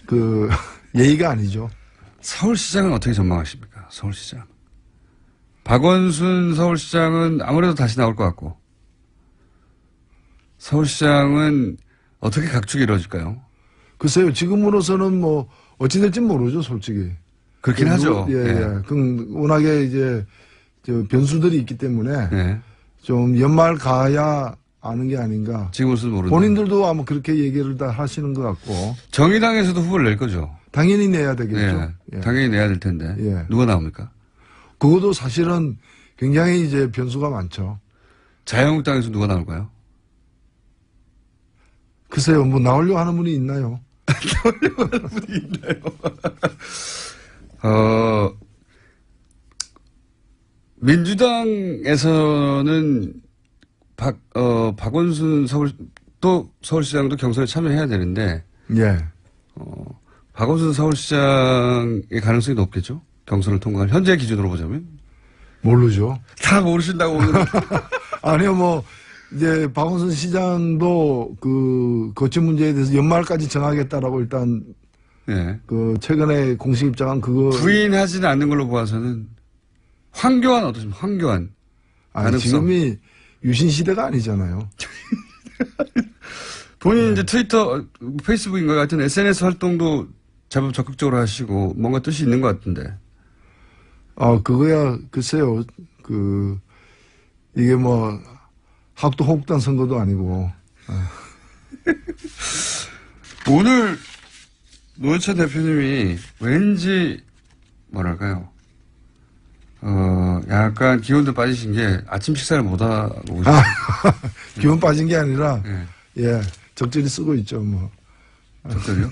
그 예의가 아니죠. 서울시장은 어떻게 전망하십니까? 서울시장. 박원순 서울시장은 아무래도 다시 나올 것 같고, 서울시장은 어떻게 각축이 이루어질까요? 글쎄요, 지금으로서는 뭐 어찌 될지 모르죠, 솔직히. 그렇긴 하죠. 예, 예. 그 워낙에 이제 저 변수들이 있기 때문에 예. 좀 연말 가야 아는 게 아닌가. 지금으로서는 모른다. 본인들도 아마 그렇게 얘기를 다 하시는 것 같고. 정의당에서도 후보를 낼 거죠. 당연히 내야 되겠죠. 예. 예. 당연히 내야 될 텐데. 예. 누가 나옵니까? 그것도 사실은 굉장히 이제 변수가 많죠. 자유한국당에서 누가 나올까요? 글쎄요, 뭐 나오려고 하는 분이 있나요? 민주당에서는 박원순 서울시장도 경선에 참여해야 되는데, 예. 박원순 서울시장의 가능성이 높겠죠? 경선을 통과할 현재 기준으로 보자면? 모르죠. 다 모르신다고. 아니요, 뭐, 이제 박원순 시장도 그 거취 문제에 대해서 연말까지 정하겠다라고 일단 네. 그 최근에 공식 입장한 그거. 부인하지는 않는 걸로 보아서는 황교안 어떠십니까? 황교안. 아니, 가능성. 지금이 유신 시대가 아니잖아요. 본인 이제 트위터, 페이스북인가 같은 SNS 활동도 제법 적극적으로 하시고 뭔가 뜻이 있는 것 같은데. 그거야, 글쎄요. 이게 뭐, 학도 혹단 선거도 아니고. 오늘 노회찬 대표님이 왠지 뭐랄까요. 약간 기운도 빠지신 게 아침 식사를 못 하고 오셨어요. 기운 빠진 게 아니라, 네. 예, 적절히 쓰고 있죠, 뭐. 적절히요?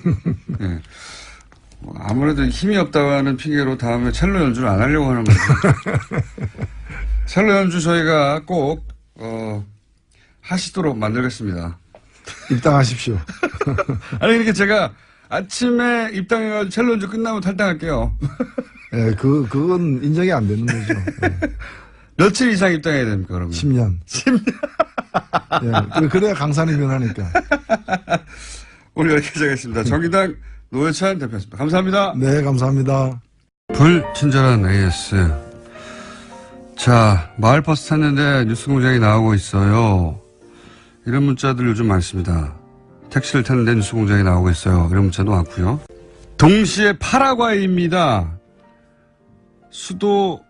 네. 아무래도 힘이 없다는 핑계로 다음에 첼로 연주를 안 하려고 하는 거죠. 첼로 연주 저희가 꼭, 하시도록 만들겠습니다. 입당하십시오. 아니, 그러니까 제가 아침에 입당해가지고 첼로 연주 끝나면 탈당할게요. 예, 그건 인정이 안 되는 거죠. 예. 며칠 이상 입당해야 됩니까, 그러면? 10년. 10년. 예, 그래야 강산이 변하니까. 오늘 여기까지 하겠습니다. 정의당 노회찬 대표였습니다. 감사합니다. 네, 감사합니다. 불친절한 AS. 자, 마을버스 탔는데 뉴스공장이 나오고 있어요. 이런 문자들 요즘 많습니다. 택시를 타는데 뉴스 공장에 나오고 있어요. 이런 문자도 왔고요. 동시에 파라과이입니다. 수도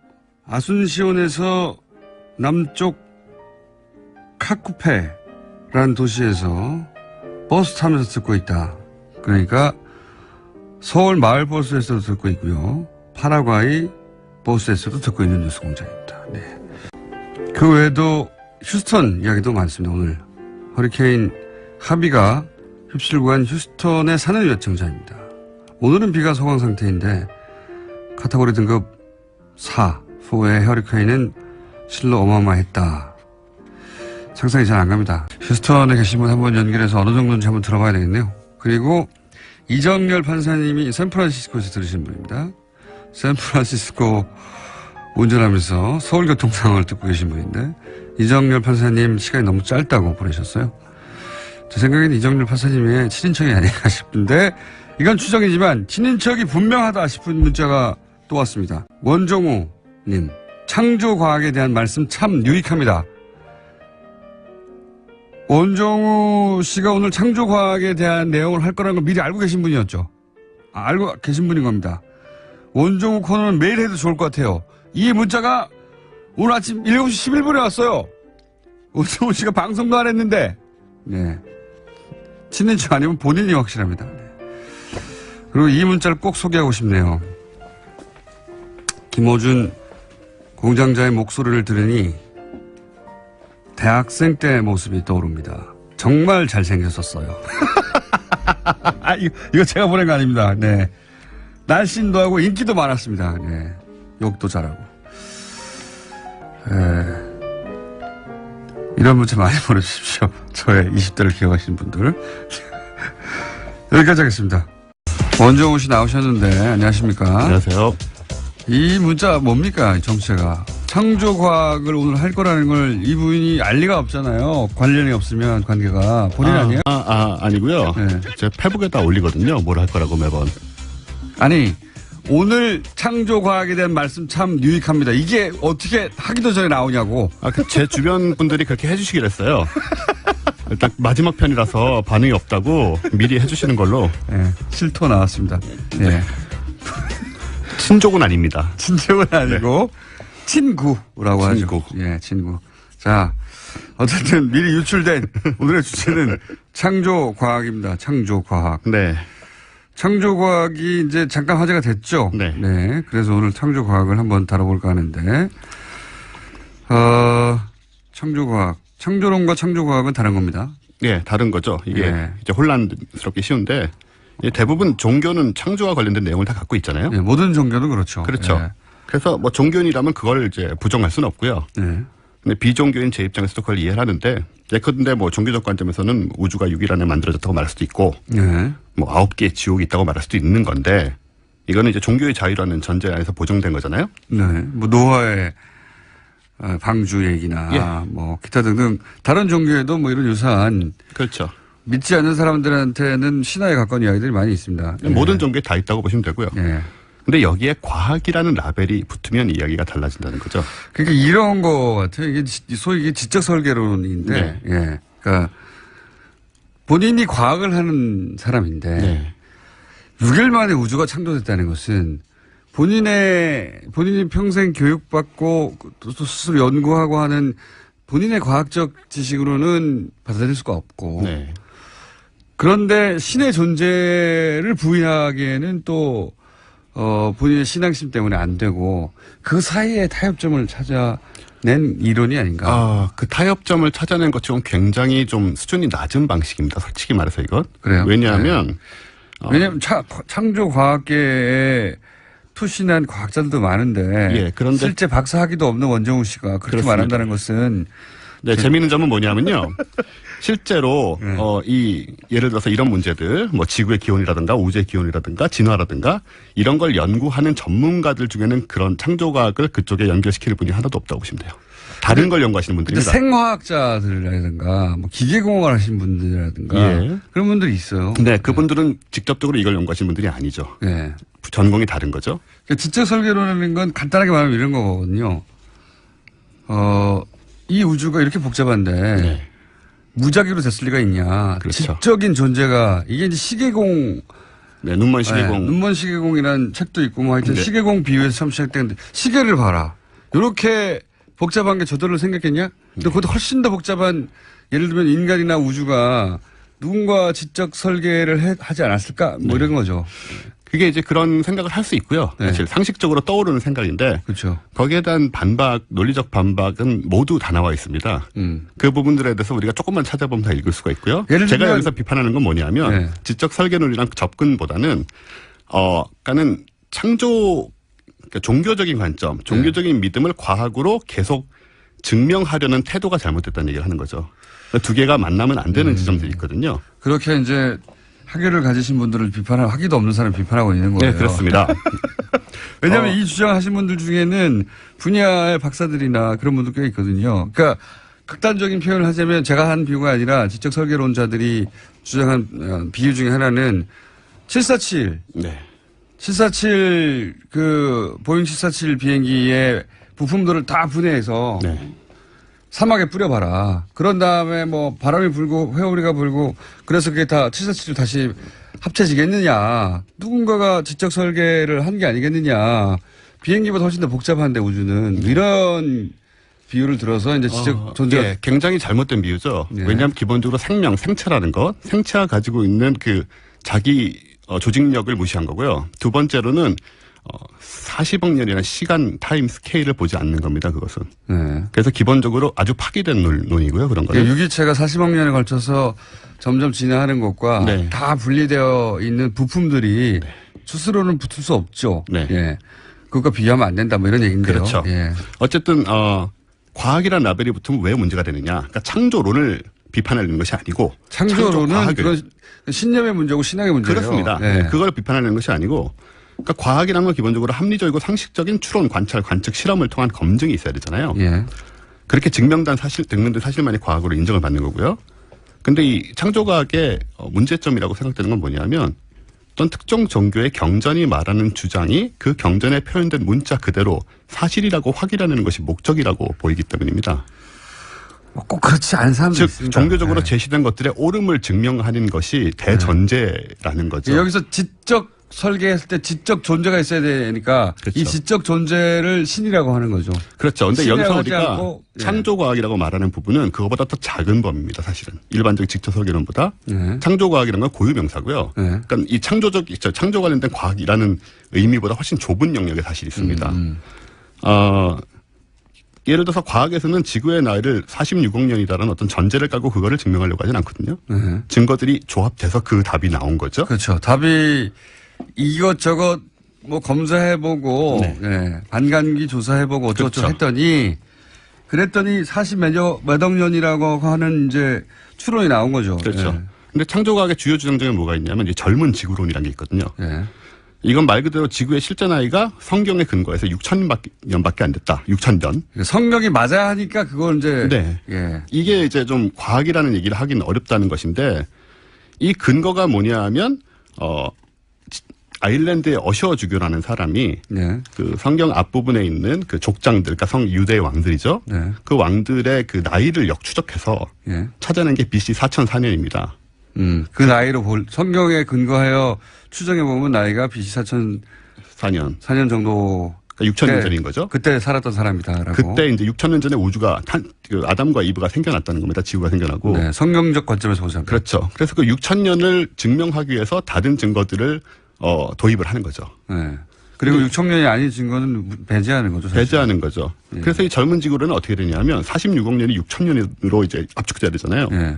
아순시온에서 남쪽 카쿠페라는 도시에서 버스 타면서 듣고 있다. 그러니까 서울 마을버스에서도 듣고 있고요. 파라과이 버스에서도 듣고 있는 뉴스 공장입니다. 네. 그 외에도 휴스턴 이야기도 많습니다. 오늘 허리케인 하비가 휩쓸고 간 휴스턴에 사는 요청자입니다. 오늘은 비가 소강 상태인데 카테고리 등급 4의 허리케인은 실로 어마어마했다. 상상이 잘 안 갑니다. 휴스턴에 계신 분 한번 연결해서 어느 정도인지 한번 들어봐야 되겠네요. 그리고 이정열 판사님이 샌프란시스코에서 들으신 분입니다. 샌프란시스코 운전하면서 서울 교통 상황을 듣고 계신 분인데 이정열 판사님 시간이 너무 짧다고 보내셨어요. 제 생각에는 이정열 판사님의 친인척이 아닐까 싶은데 이건 추정이지만 친인척이 분명하다 싶은 문자가 또 왔습니다. 원종우 님, 창조과학에 대한 말씀 참 유익합니다. 원종우 씨가 오늘 창조과학에 대한 내용을 할 거라는 걸 미리 알고 계신 분이었죠. 알고 계신 분인 겁니다. 원종우 코너는 매일 해도 좋을 것 같아요. 이 문자가 오늘 아침 7시 11분에 왔어요. 원종우 씨가 방송도 안 했는데. 네. 친인척 아니면 본인이 확실합니다. 네. 그리고 이 문자를 꼭 소개하고 싶네요. 김호준 공장자의 목소리를 들으니 대학생 때 모습이 떠오릅니다. 정말 잘생겼었어요. 이거 제가 보낸 거 아닙니다. 네. 날씬도 하고 인기도 많았습니다. 네. 욕도 잘하고. 이런 문자 많이 보내주십시오. 저의 20대를 기억하시는 분들. 여기까지 하겠습니다. 원종우 씨 나오셨는데 안녕하십니까? 안녕하세요. 이 문자 뭡니까? 정체가. 창조과학을 오늘 할 거라는 걸 이분이 알 리가 없잖아요. 관련이 없으면 관계가. 본인 아니에요? 아니고요. 네. 제 페북에다 올리거든요. 뭘 할 거라고 매번. 아니, 오늘 창조과학에 대한 말씀 참 유익합니다. 이게 어떻게 하기도 전에 나오냐고. 제 주변 분들이 그렇게 해주시기로 했어요. 일단 마지막 편이라서 반응이 없다고 미리 해주시는 걸로. 네, 실토 나왔습니다. 네. 친족은 아닙니다. 친족은 아니고, 친구라고 하죠. 예, 친구. 자, 어쨌든 미리 유출된 오늘의 주제는 창조과학입니다. 창조과학. 네. 창조과학이 이제 잠깐 화제가 됐죠. 네. 네. 그래서 오늘 창조과학을 한번 다뤄볼까 하는데, 창조과학. 창조론과 창조과학은 다른 겁니다. 네, 다른 거죠. 이게 네. 이제 혼란스럽게 쉬운데, 대부분 종교는 창조와 관련된 내용을 다 갖고 있잖아요. 네, 모든 종교는 그렇죠. 그렇죠. 네. 그래서 뭐 종교인이라면 그걸 이제 부정할 수는 없고요. 네. 근데 비종교인 제 입장에서도 그걸 이해를 하는데, 예컨대 뭐 종교적 관점에서는 우주가 6일 안에 만들어졌다고 말할 수도 있고, 네. 뭐 9개의 지옥이 있다고 말할 수도 있는 건데, 이거는 이제 종교의 자유라는 전제 안에서 보정된 거잖아요. 네. 뭐 노아의 방주 얘기나 예. 뭐 기타 등등 다른 종교에도 뭐 이런 유사한 그렇죠. 믿지 않는 사람들한테는 신화에 가까운 이야기들이 많이 있습니다. 네. 모든 종교에 다 있다고 보시면 되고요. 네. 근데 여기에 과학이라는 라벨이 붙으면 이야기가 달라진다는 거죠. 그러니까 이런 거 같아요. 이게 소위 이게 지적 설계론인데, 네. 예. 그러니까 본인이 과학을 하는 사람인데, 네. 6일 만에 우주가 창조됐다는 것은 본인이 평생 교육받고 또 스스로 연구하고 하는 본인의 과학적 지식으로는 받아들일 수가 없고, 네. 그런데 신의 존재를 부인하기에는 또 본인의 신앙심 때문에 안 되고 그 사이에 타협점을 찾아낸 이론이 아닌가. 그 타협점을 찾아낸 것 지금 굉장히 좀 수준이 낮은 방식입니다. 솔직히 말해서 이건. 그래요? 왜냐하면 왜냐하면 창조과학계에 투신한 과학자들도 많은데 예, 그런데 실제 박사학위도 없는 원종우 씨가 그렇게 그렇습니다. 말한다는 것은 네, 재미있는 점은 뭐냐면요. 실제로 네. 예를 들어서 이런 문제들, 뭐 지구의 기온이라든가 우주의 기온이라든가 진화라든가 이런 걸 연구하는 전문가들 중에는 그런 창조과학을 그쪽에 연결시키는 분이 하나도 없다고 보시면 돼요. 다른 걸 연구하시는 근데 분들입니다. 생화학자들이라든가 뭐 기계공학을 하시는 분들이라든가 예. 그런 분들이 있어요. 네, 그분들은 직접적으로 이걸 연구하시는 분들이 아니죠. 네. 전공이 다른 거죠. 그러니까 지적 설계론이라는 건 간단하게 말하면 이런 거거든요. 이 우주가 이렇게 복잡한데 네. 무작위로 됐을 리가 있냐. 그렇죠. 지적인 존재가 이게 이제 시계공. 네, 눈먼 시계공. 눈먼 시계공이라는 책도 있고 뭐 하여튼 네. 시계공 비유에서 처음 시작되는데 시계를 봐라. 이렇게 복잡한 게 저절로 생겼겠냐? 근데 그것도 훨씬 더 복잡한 예를 들면 인간이나 우주가 누군가 지적 설계를 하지 않았을까? 뭐 이런 거죠. 그게 이제 그런 생각을 할 수 있고요. 네. 사실 상식적으로 떠오르는 생각인데 그렇죠. 거기에 대한 반박, 논리적 반박은 모두 다 나와 있습니다. 그 부분들에 대해서 우리가 조금만 찾아보면 다 읽을 수가 있고요. 예를 제가 들면- 여기서 비판하는 건 뭐냐면 네. 지적 설계 논리랑 접근보다는 그러니까는 창조 그러니까 종교적인 관점, 종교적인 믿음을 과학으로 계속 증명하려는 태도가 잘못됐다는 얘기를 하는 거죠. 그러니까 두 개가 만나면 안 되는 지점들이 있거든요. 그렇게 이제 학위를 가지신 분들을 비판하고 학위도 없는 사람 비판하고 있는 거예요. 네, 그렇습니다. 왜냐하면 이 주장하신 분들 중에는 분야의 박사들이나 그런 분들 꽤 있거든요. 그러니까 극단적인 표현을 하자면 제가 한 비유가 아니라 지적 설계론자들이 주장한 비유 중에 하나는 747. 네. 747 그 보잉 747 비행기의 부품들을 다 분해해서 네. 사막에 뿌려봐라. 그런 다음에 뭐 바람이 불고 회오리가 불고 그래서 그게 다 747로 다시 합쳐지겠느냐. 누군가가 지적 설계를 한 게 아니겠느냐. 비행기보다 훨씬 더 복잡한데 우주는. 이런 비유를 들어서 이제 지적 존재가. 예, 굉장히 잘못된 비유죠. 네. 왜냐하면 기본적으로 생명, 생체라는 것, 생체가 가지고 있는 그 자기 조직력을 무시한 거고요. 두 번째로는 40억 년이라는 시간 타임 스케일을 보지 않는 겁니다. 그것은. 네. 그래서 기본적으로 아주 파기된 논이고요. 그런 거는. 유기체가 40억 년에 걸쳐서 점점 진화하는 것과 네. 다 분리되어 있는 부품들이 스스로는 붙을 수 없죠. 네. 예. 그것과 비교하면 안 된다 뭐 이런 얘기인데요. 그렇죠. 예. 어쨌든 과학이란 라벨이 붙으면 왜 문제가 되느냐. 그러니까 창조론을 비판하려는 것이 아니고 창조론은 창조과학을. 그런 신념의 문제고 신앙의 문제예요. 그렇습니다. 예. 네, 그걸 비판하려는 것이 아니고 그러니까 과학이라는 건 기본적으로 합리적이고 상식적인 추론, 관찰, 관측, 실험을 통한 검증이 있어야 되잖아요. 예. 그렇게 증명된 사실만이 과학으로 인정을 받는 거고요. 근데 이 창조과학의 문제점이라고 생각되는 건 뭐냐면 어떤 특정 종교의 경전이 말하는 주장이 그 경전에 표현된 문자 그대로 사실이라고 확인하는 것이 목적이라고 보이기 때문입니다. 꼭 그렇지 않은 사람도 즉 있습니다. 종교적으로 예. 제시된 것들의 옳음을 증명하는 것이 대전제라는 거죠. 여기서 지적 설계했을 때 지적 존재가 있어야 되니까 그렇죠. 이 지적 존재를 신이라고 하는 거죠. 그렇죠. 근데 신이라고 여기서 하지 우리가 않고, 예. 창조과학이라고 말하는 부분은 그거보다 더 작은 범위입니다. 사실은 일반적인 지적 설계론보다 예. 창조과학이라는 건 고유명사고요. 예. 그러니까 이 창조 관련된 과학이라는 의미보다 훨씬 좁은 영역에 사실 있습니다. 예를 들어서 과학에서는 지구의 나이를 46억 년이다라는 어떤 전제를 깔고 그거를 증명하려고 하진 않거든요. 예. 증거들이 조합돼서 그 답이 나온 거죠. 그렇죠. 답이 이것저것 뭐 검사해보고 네. 예, 반감기 조사해보고 어쩌고저쩌고 그렇죠. 그랬더니 40몇 억 년이라고 하는 이제 추론이 나온 거죠. 그렇죠. 근데 창조과학의 주요 주장 중에 뭐가 있냐면 이 젊은 지구론이라는 게 있거든요. 예. 예. 이건 말 그대로 지구의 실제 나이가 성경에 근거해서 6,000년밖에 안 됐다. 6,000년. 성경이 맞아야 하니까 그걸 이제 네. 예. 이게 이제 좀 과학이라는 얘기를 하긴 어렵다는 것인데 이 근거가 뭐냐 하면 아일랜드의 어셔주교라는 사람이 네. 그 성경 앞부분에 있는 그 족장들, 그러니까 유대의 왕들이죠. 네. 그 왕들의 그 나이를 역추적해서 예. 찾아낸 게 BC 4004년입니다. 그 나이로 성경에 근거하여 추정해보면 나이가 BC 4004년 4년. 정도. 그러니까 6,000년 전인 거죠. 그때 살았던 사람이다라고. 그때 이제 6,000년 전에 우주가 그 아담과 이브가 생겨났다는 겁니다. 지구가 생겨나고. 네, 성경적 관점에서 보자면. 그렇죠. 그래서 그 6,000년을 증명하기 위해서 다른 증거들을 도입을 하는 거죠. 네. 그리고 6,000년이 아닌 증거는 배제하는 거죠. 사실. 배제하는 거죠. 그래서 이 젊은 지구로는 어떻게 되냐면 46억 년이 6,000년으로 이제 압축돼야 되잖아요. 예.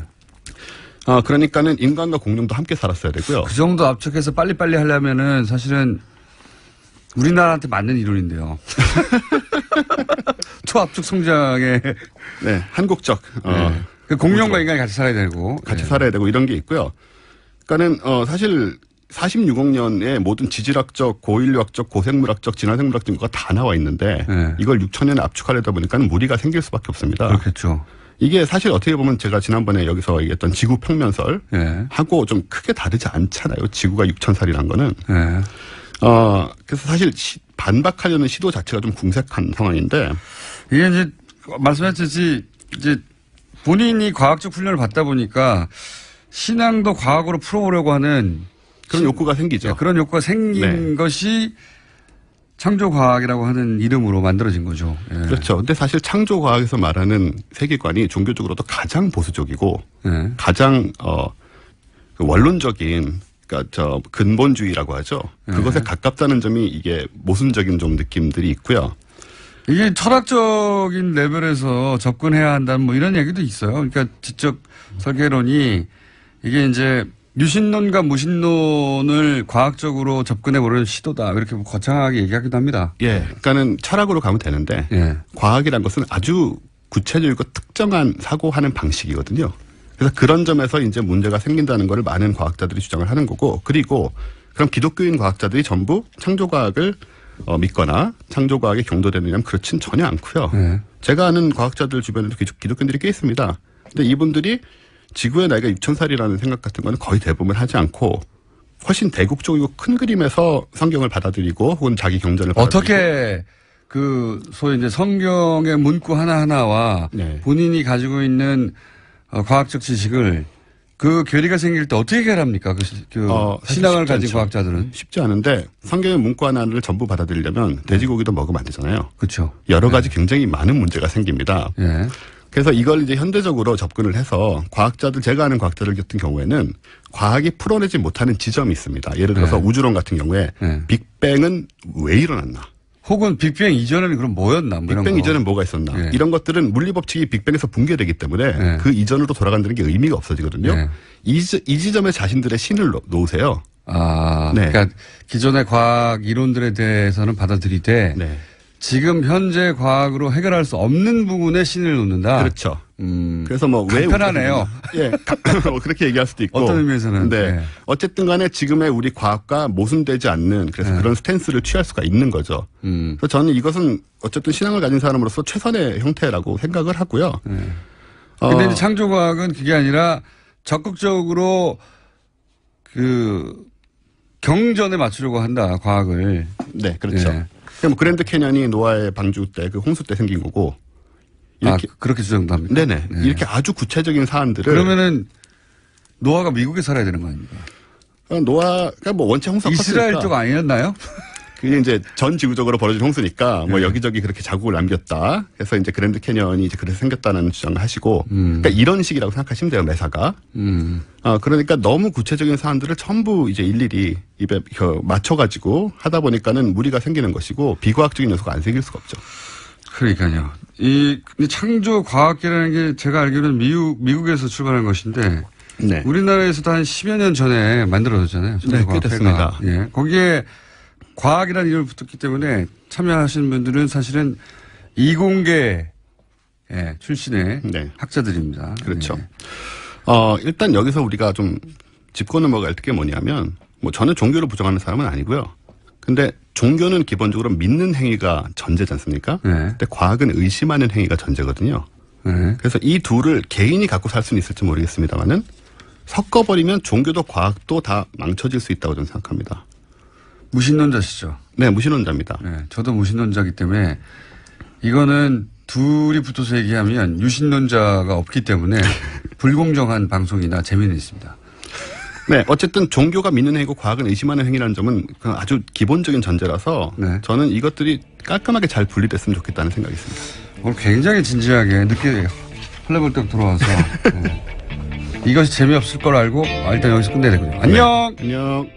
그러니까는 인간과 공룡도 함께 살았어야 되고요. 그 정도 압축해서 빨리빨리 하려면은 사실은 우리나라한테 맞는 이론인데요. 초압축 성장에 네, 한국적 네. 그 공룡과 인간이 같이 살아야 되고 같이 예. 살아야 되고 이런 게 있고요. 그러니까는 사실 46억 년의 모든 지질학적, 고인류학적, 고생물학적, 진화생물학 증거가 다 나와 있는데 네. 이걸 6,000년에 압축하려다 보니까 무리가 생길 수밖에 없습니다. 그렇겠죠. 이게 사실 어떻게 보면 제가 지난번에 여기서 얘기했던 지구 평면설 예. 하고 좀 크게 다르지 않잖아요. 지구가 6,000살이란 거는. 예. 그래서 사실 반박하려는 시도 자체가 좀 궁색한 상황인데 이게 이제 말씀하셨듯이 이제 본인이 과학적 훈련을 받다 보니까 신앙도 과학으로 풀어보려고 하는 그런 욕구가 생기죠. 그런 욕구가 생긴 것이 창조과학이라고 하는 이름으로 만들어진 거죠. 예. 그렇죠. 근데 사실 창조과학에서 말하는 세계관이 종교적으로도 가장 보수적이고 가장 그 원론적인 그러니까 근본주의라고 하죠. 그것에 가깝다는 점이 이게 모순적인 좀 느낌들이 있고요. 이게 철학적인 레벨에서 접근해야 한다는 뭐 이런 얘기도 있어요. 그러니까 지적 설계론이 이게 이제 유신론과 무신론을 과학적으로 접근해 보려는 시도다. 이렇게 거창하게 얘기하기도 합니다. 예. 그러니까는 철학으로 가면 되는데 과학이란 것은 아주 구체적이고 특정한 사고하는 방식이거든요. 그래서 그런 점에서 이제 문제가 생긴다는 것을 많은 과학자들이 주장을 하는 거고 그리고 그럼 기독교인 과학자들이 전부 창조과학을 믿거나 창조과학에 경도되느냐면 그렇진 전혀 않고요. 제가 아는 과학자들 주변에도 기독교인들이 꽤 있습니다. 근데 이분들이 지구의 나이가 6,000살이라는 생각 같은 거는 거의 대부분 하지 않고 훨씬 대국적이고 큰 그림에서 성경을 받아들이고 혹은 자기 경전을 받아들이고 어떻게 그 소위 이제 성경의 문구 하나하나와 본인이 가지고 있는 과학적 지식을 그 괴리가 생길 때 어떻게 해결합니까? 신앙을 가진 과학자들은. 쉽지 않은데 성경의 문구 하나를 전부 받아들이려면 돼지고기도 먹으면 안 되잖아요. 그렇죠. 여러 가지 굉장히 많은 문제가 생깁니다. 그래서 이걸 이제 현대적으로 접근을 해서 제가 아는 과학자들 같은 경우에는 과학이 풀어내지 못하는 지점이 있습니다. 예를 들어서 우주론 같은 경우에 빅뱅은 왜 일어났나? 혹은 빅뱅 이전에는 그럼 뭐였나? 뭐 빅뱅 이전엔 뭐가 있었나? 이런 것들은 물리법칙이 빅뱅에서 붕괴되기 때문에 그 이전으로 돌아간다는 게 의미가 없어지거든요. 이 지점에 자신들의 신을 놓으세요. 그러니까 기존의 과학 이론들에 대해서는 받아들이되 지금 현재 과학으로 해결할 수 없는 부분에 신을 놓는다. 그렇죠. 그래서 뭐 왜 간편하네요. 예, 그렇게 얘기할 수도 있고. 어떤 의미에서는. 네. 어쨌든 간에 지금의 우리 과학과 모순되지 않는 그래서 그런 스탠스를 취할 수가 있는 거죠. 그래서 저는 이것은 어쨌든 신앙을 가진 사람으로서 최선의 형태라고 생각을 하고요. 근데 이제 창조과학은 그게 아니라 적극적으로 그 경전에 맞추려고 한다, 과학을. 네, 그렇죠. 뭐 그랜드 캐년이 노아의 방주 때 그 홍수 때 생긴 거고. 이렇게 그렇게 주장합니다. 네네. 이렇게 아주 구체적인 사안들을. 그러면은 노아가 미국에 살아야 되는 거 아닙니까? 노아가 뭐 원체 홍수가 이스라엘 컸으니까. 쪽 아니었나요? 그게 이제 전 지구적으로 벌어진 홍수니까 뭐 여기저기 그렇게 자국을 남겼다. 그래서 이제 그랜드 캐년이 이제 그래서 생겼다는 주장을 하시고. 그러니까 이런 식이라고 생각하시면 돼요, 매사가. 그러니까 너무 구체적인 사안들을 전부 이제 일일이 입에 맞춰가지고 하다 보니까는 무리가 생기는 것이고 비과학적인 요소가 안 생길 수가 없죠. 그러니까요. 이 창조 과학이라는 게 제가 알기로는 미국에서 출발한 것인데. 우리나라에서도 한 10여 년 전에 만들어졌잖아요. 네, 꽤 됐습니다. 예. 거기에 과학이라는 이름을 붙었기 때문에 참여하시는 분들은 사실은 이공계 출신의 학자들입니다. 그렇죠. 일단 여기서 우리가 좀 짚고 넘어갈 게 뭐냐면 뭐 저는 종교를 부정하는 사람은 아니고요. 근데 종교는 기본적으로 믿는 행위가 전제지 않습니까? 근데 과학은 의심하는 행위가 전제거든요. 그래서 이 둘을 개인이 갖고 살 수는 있을지 모르겠습니다만은 섞어버리면 종교도 과학도 다 망쳐질 수 있다고 저는 생각합니다. 무신론자시죠? 네, 무신론자입니다. 네, 저도 무신론자이기 때문에 이거는 둘이 붙어서 얘기하면 유신론자가 없기 때문에 불공정한 방송이나 재미는 있습니다. 네, 어쨌든 종교가 믿는 행위고 과학은 의심하는 행위라는 점은 아주 기본적인 전제라서 저는 이것들이 깔끔하게 잘 분리됐으면 좋겠다는 생각이 있습니다. 오늘 굉장히 진지하게 늦게 헐레벌떡 들어와서 이것이 재미없을 걸 알고 일단 여기서 끝내야 되거든요. 안녕! 안녕!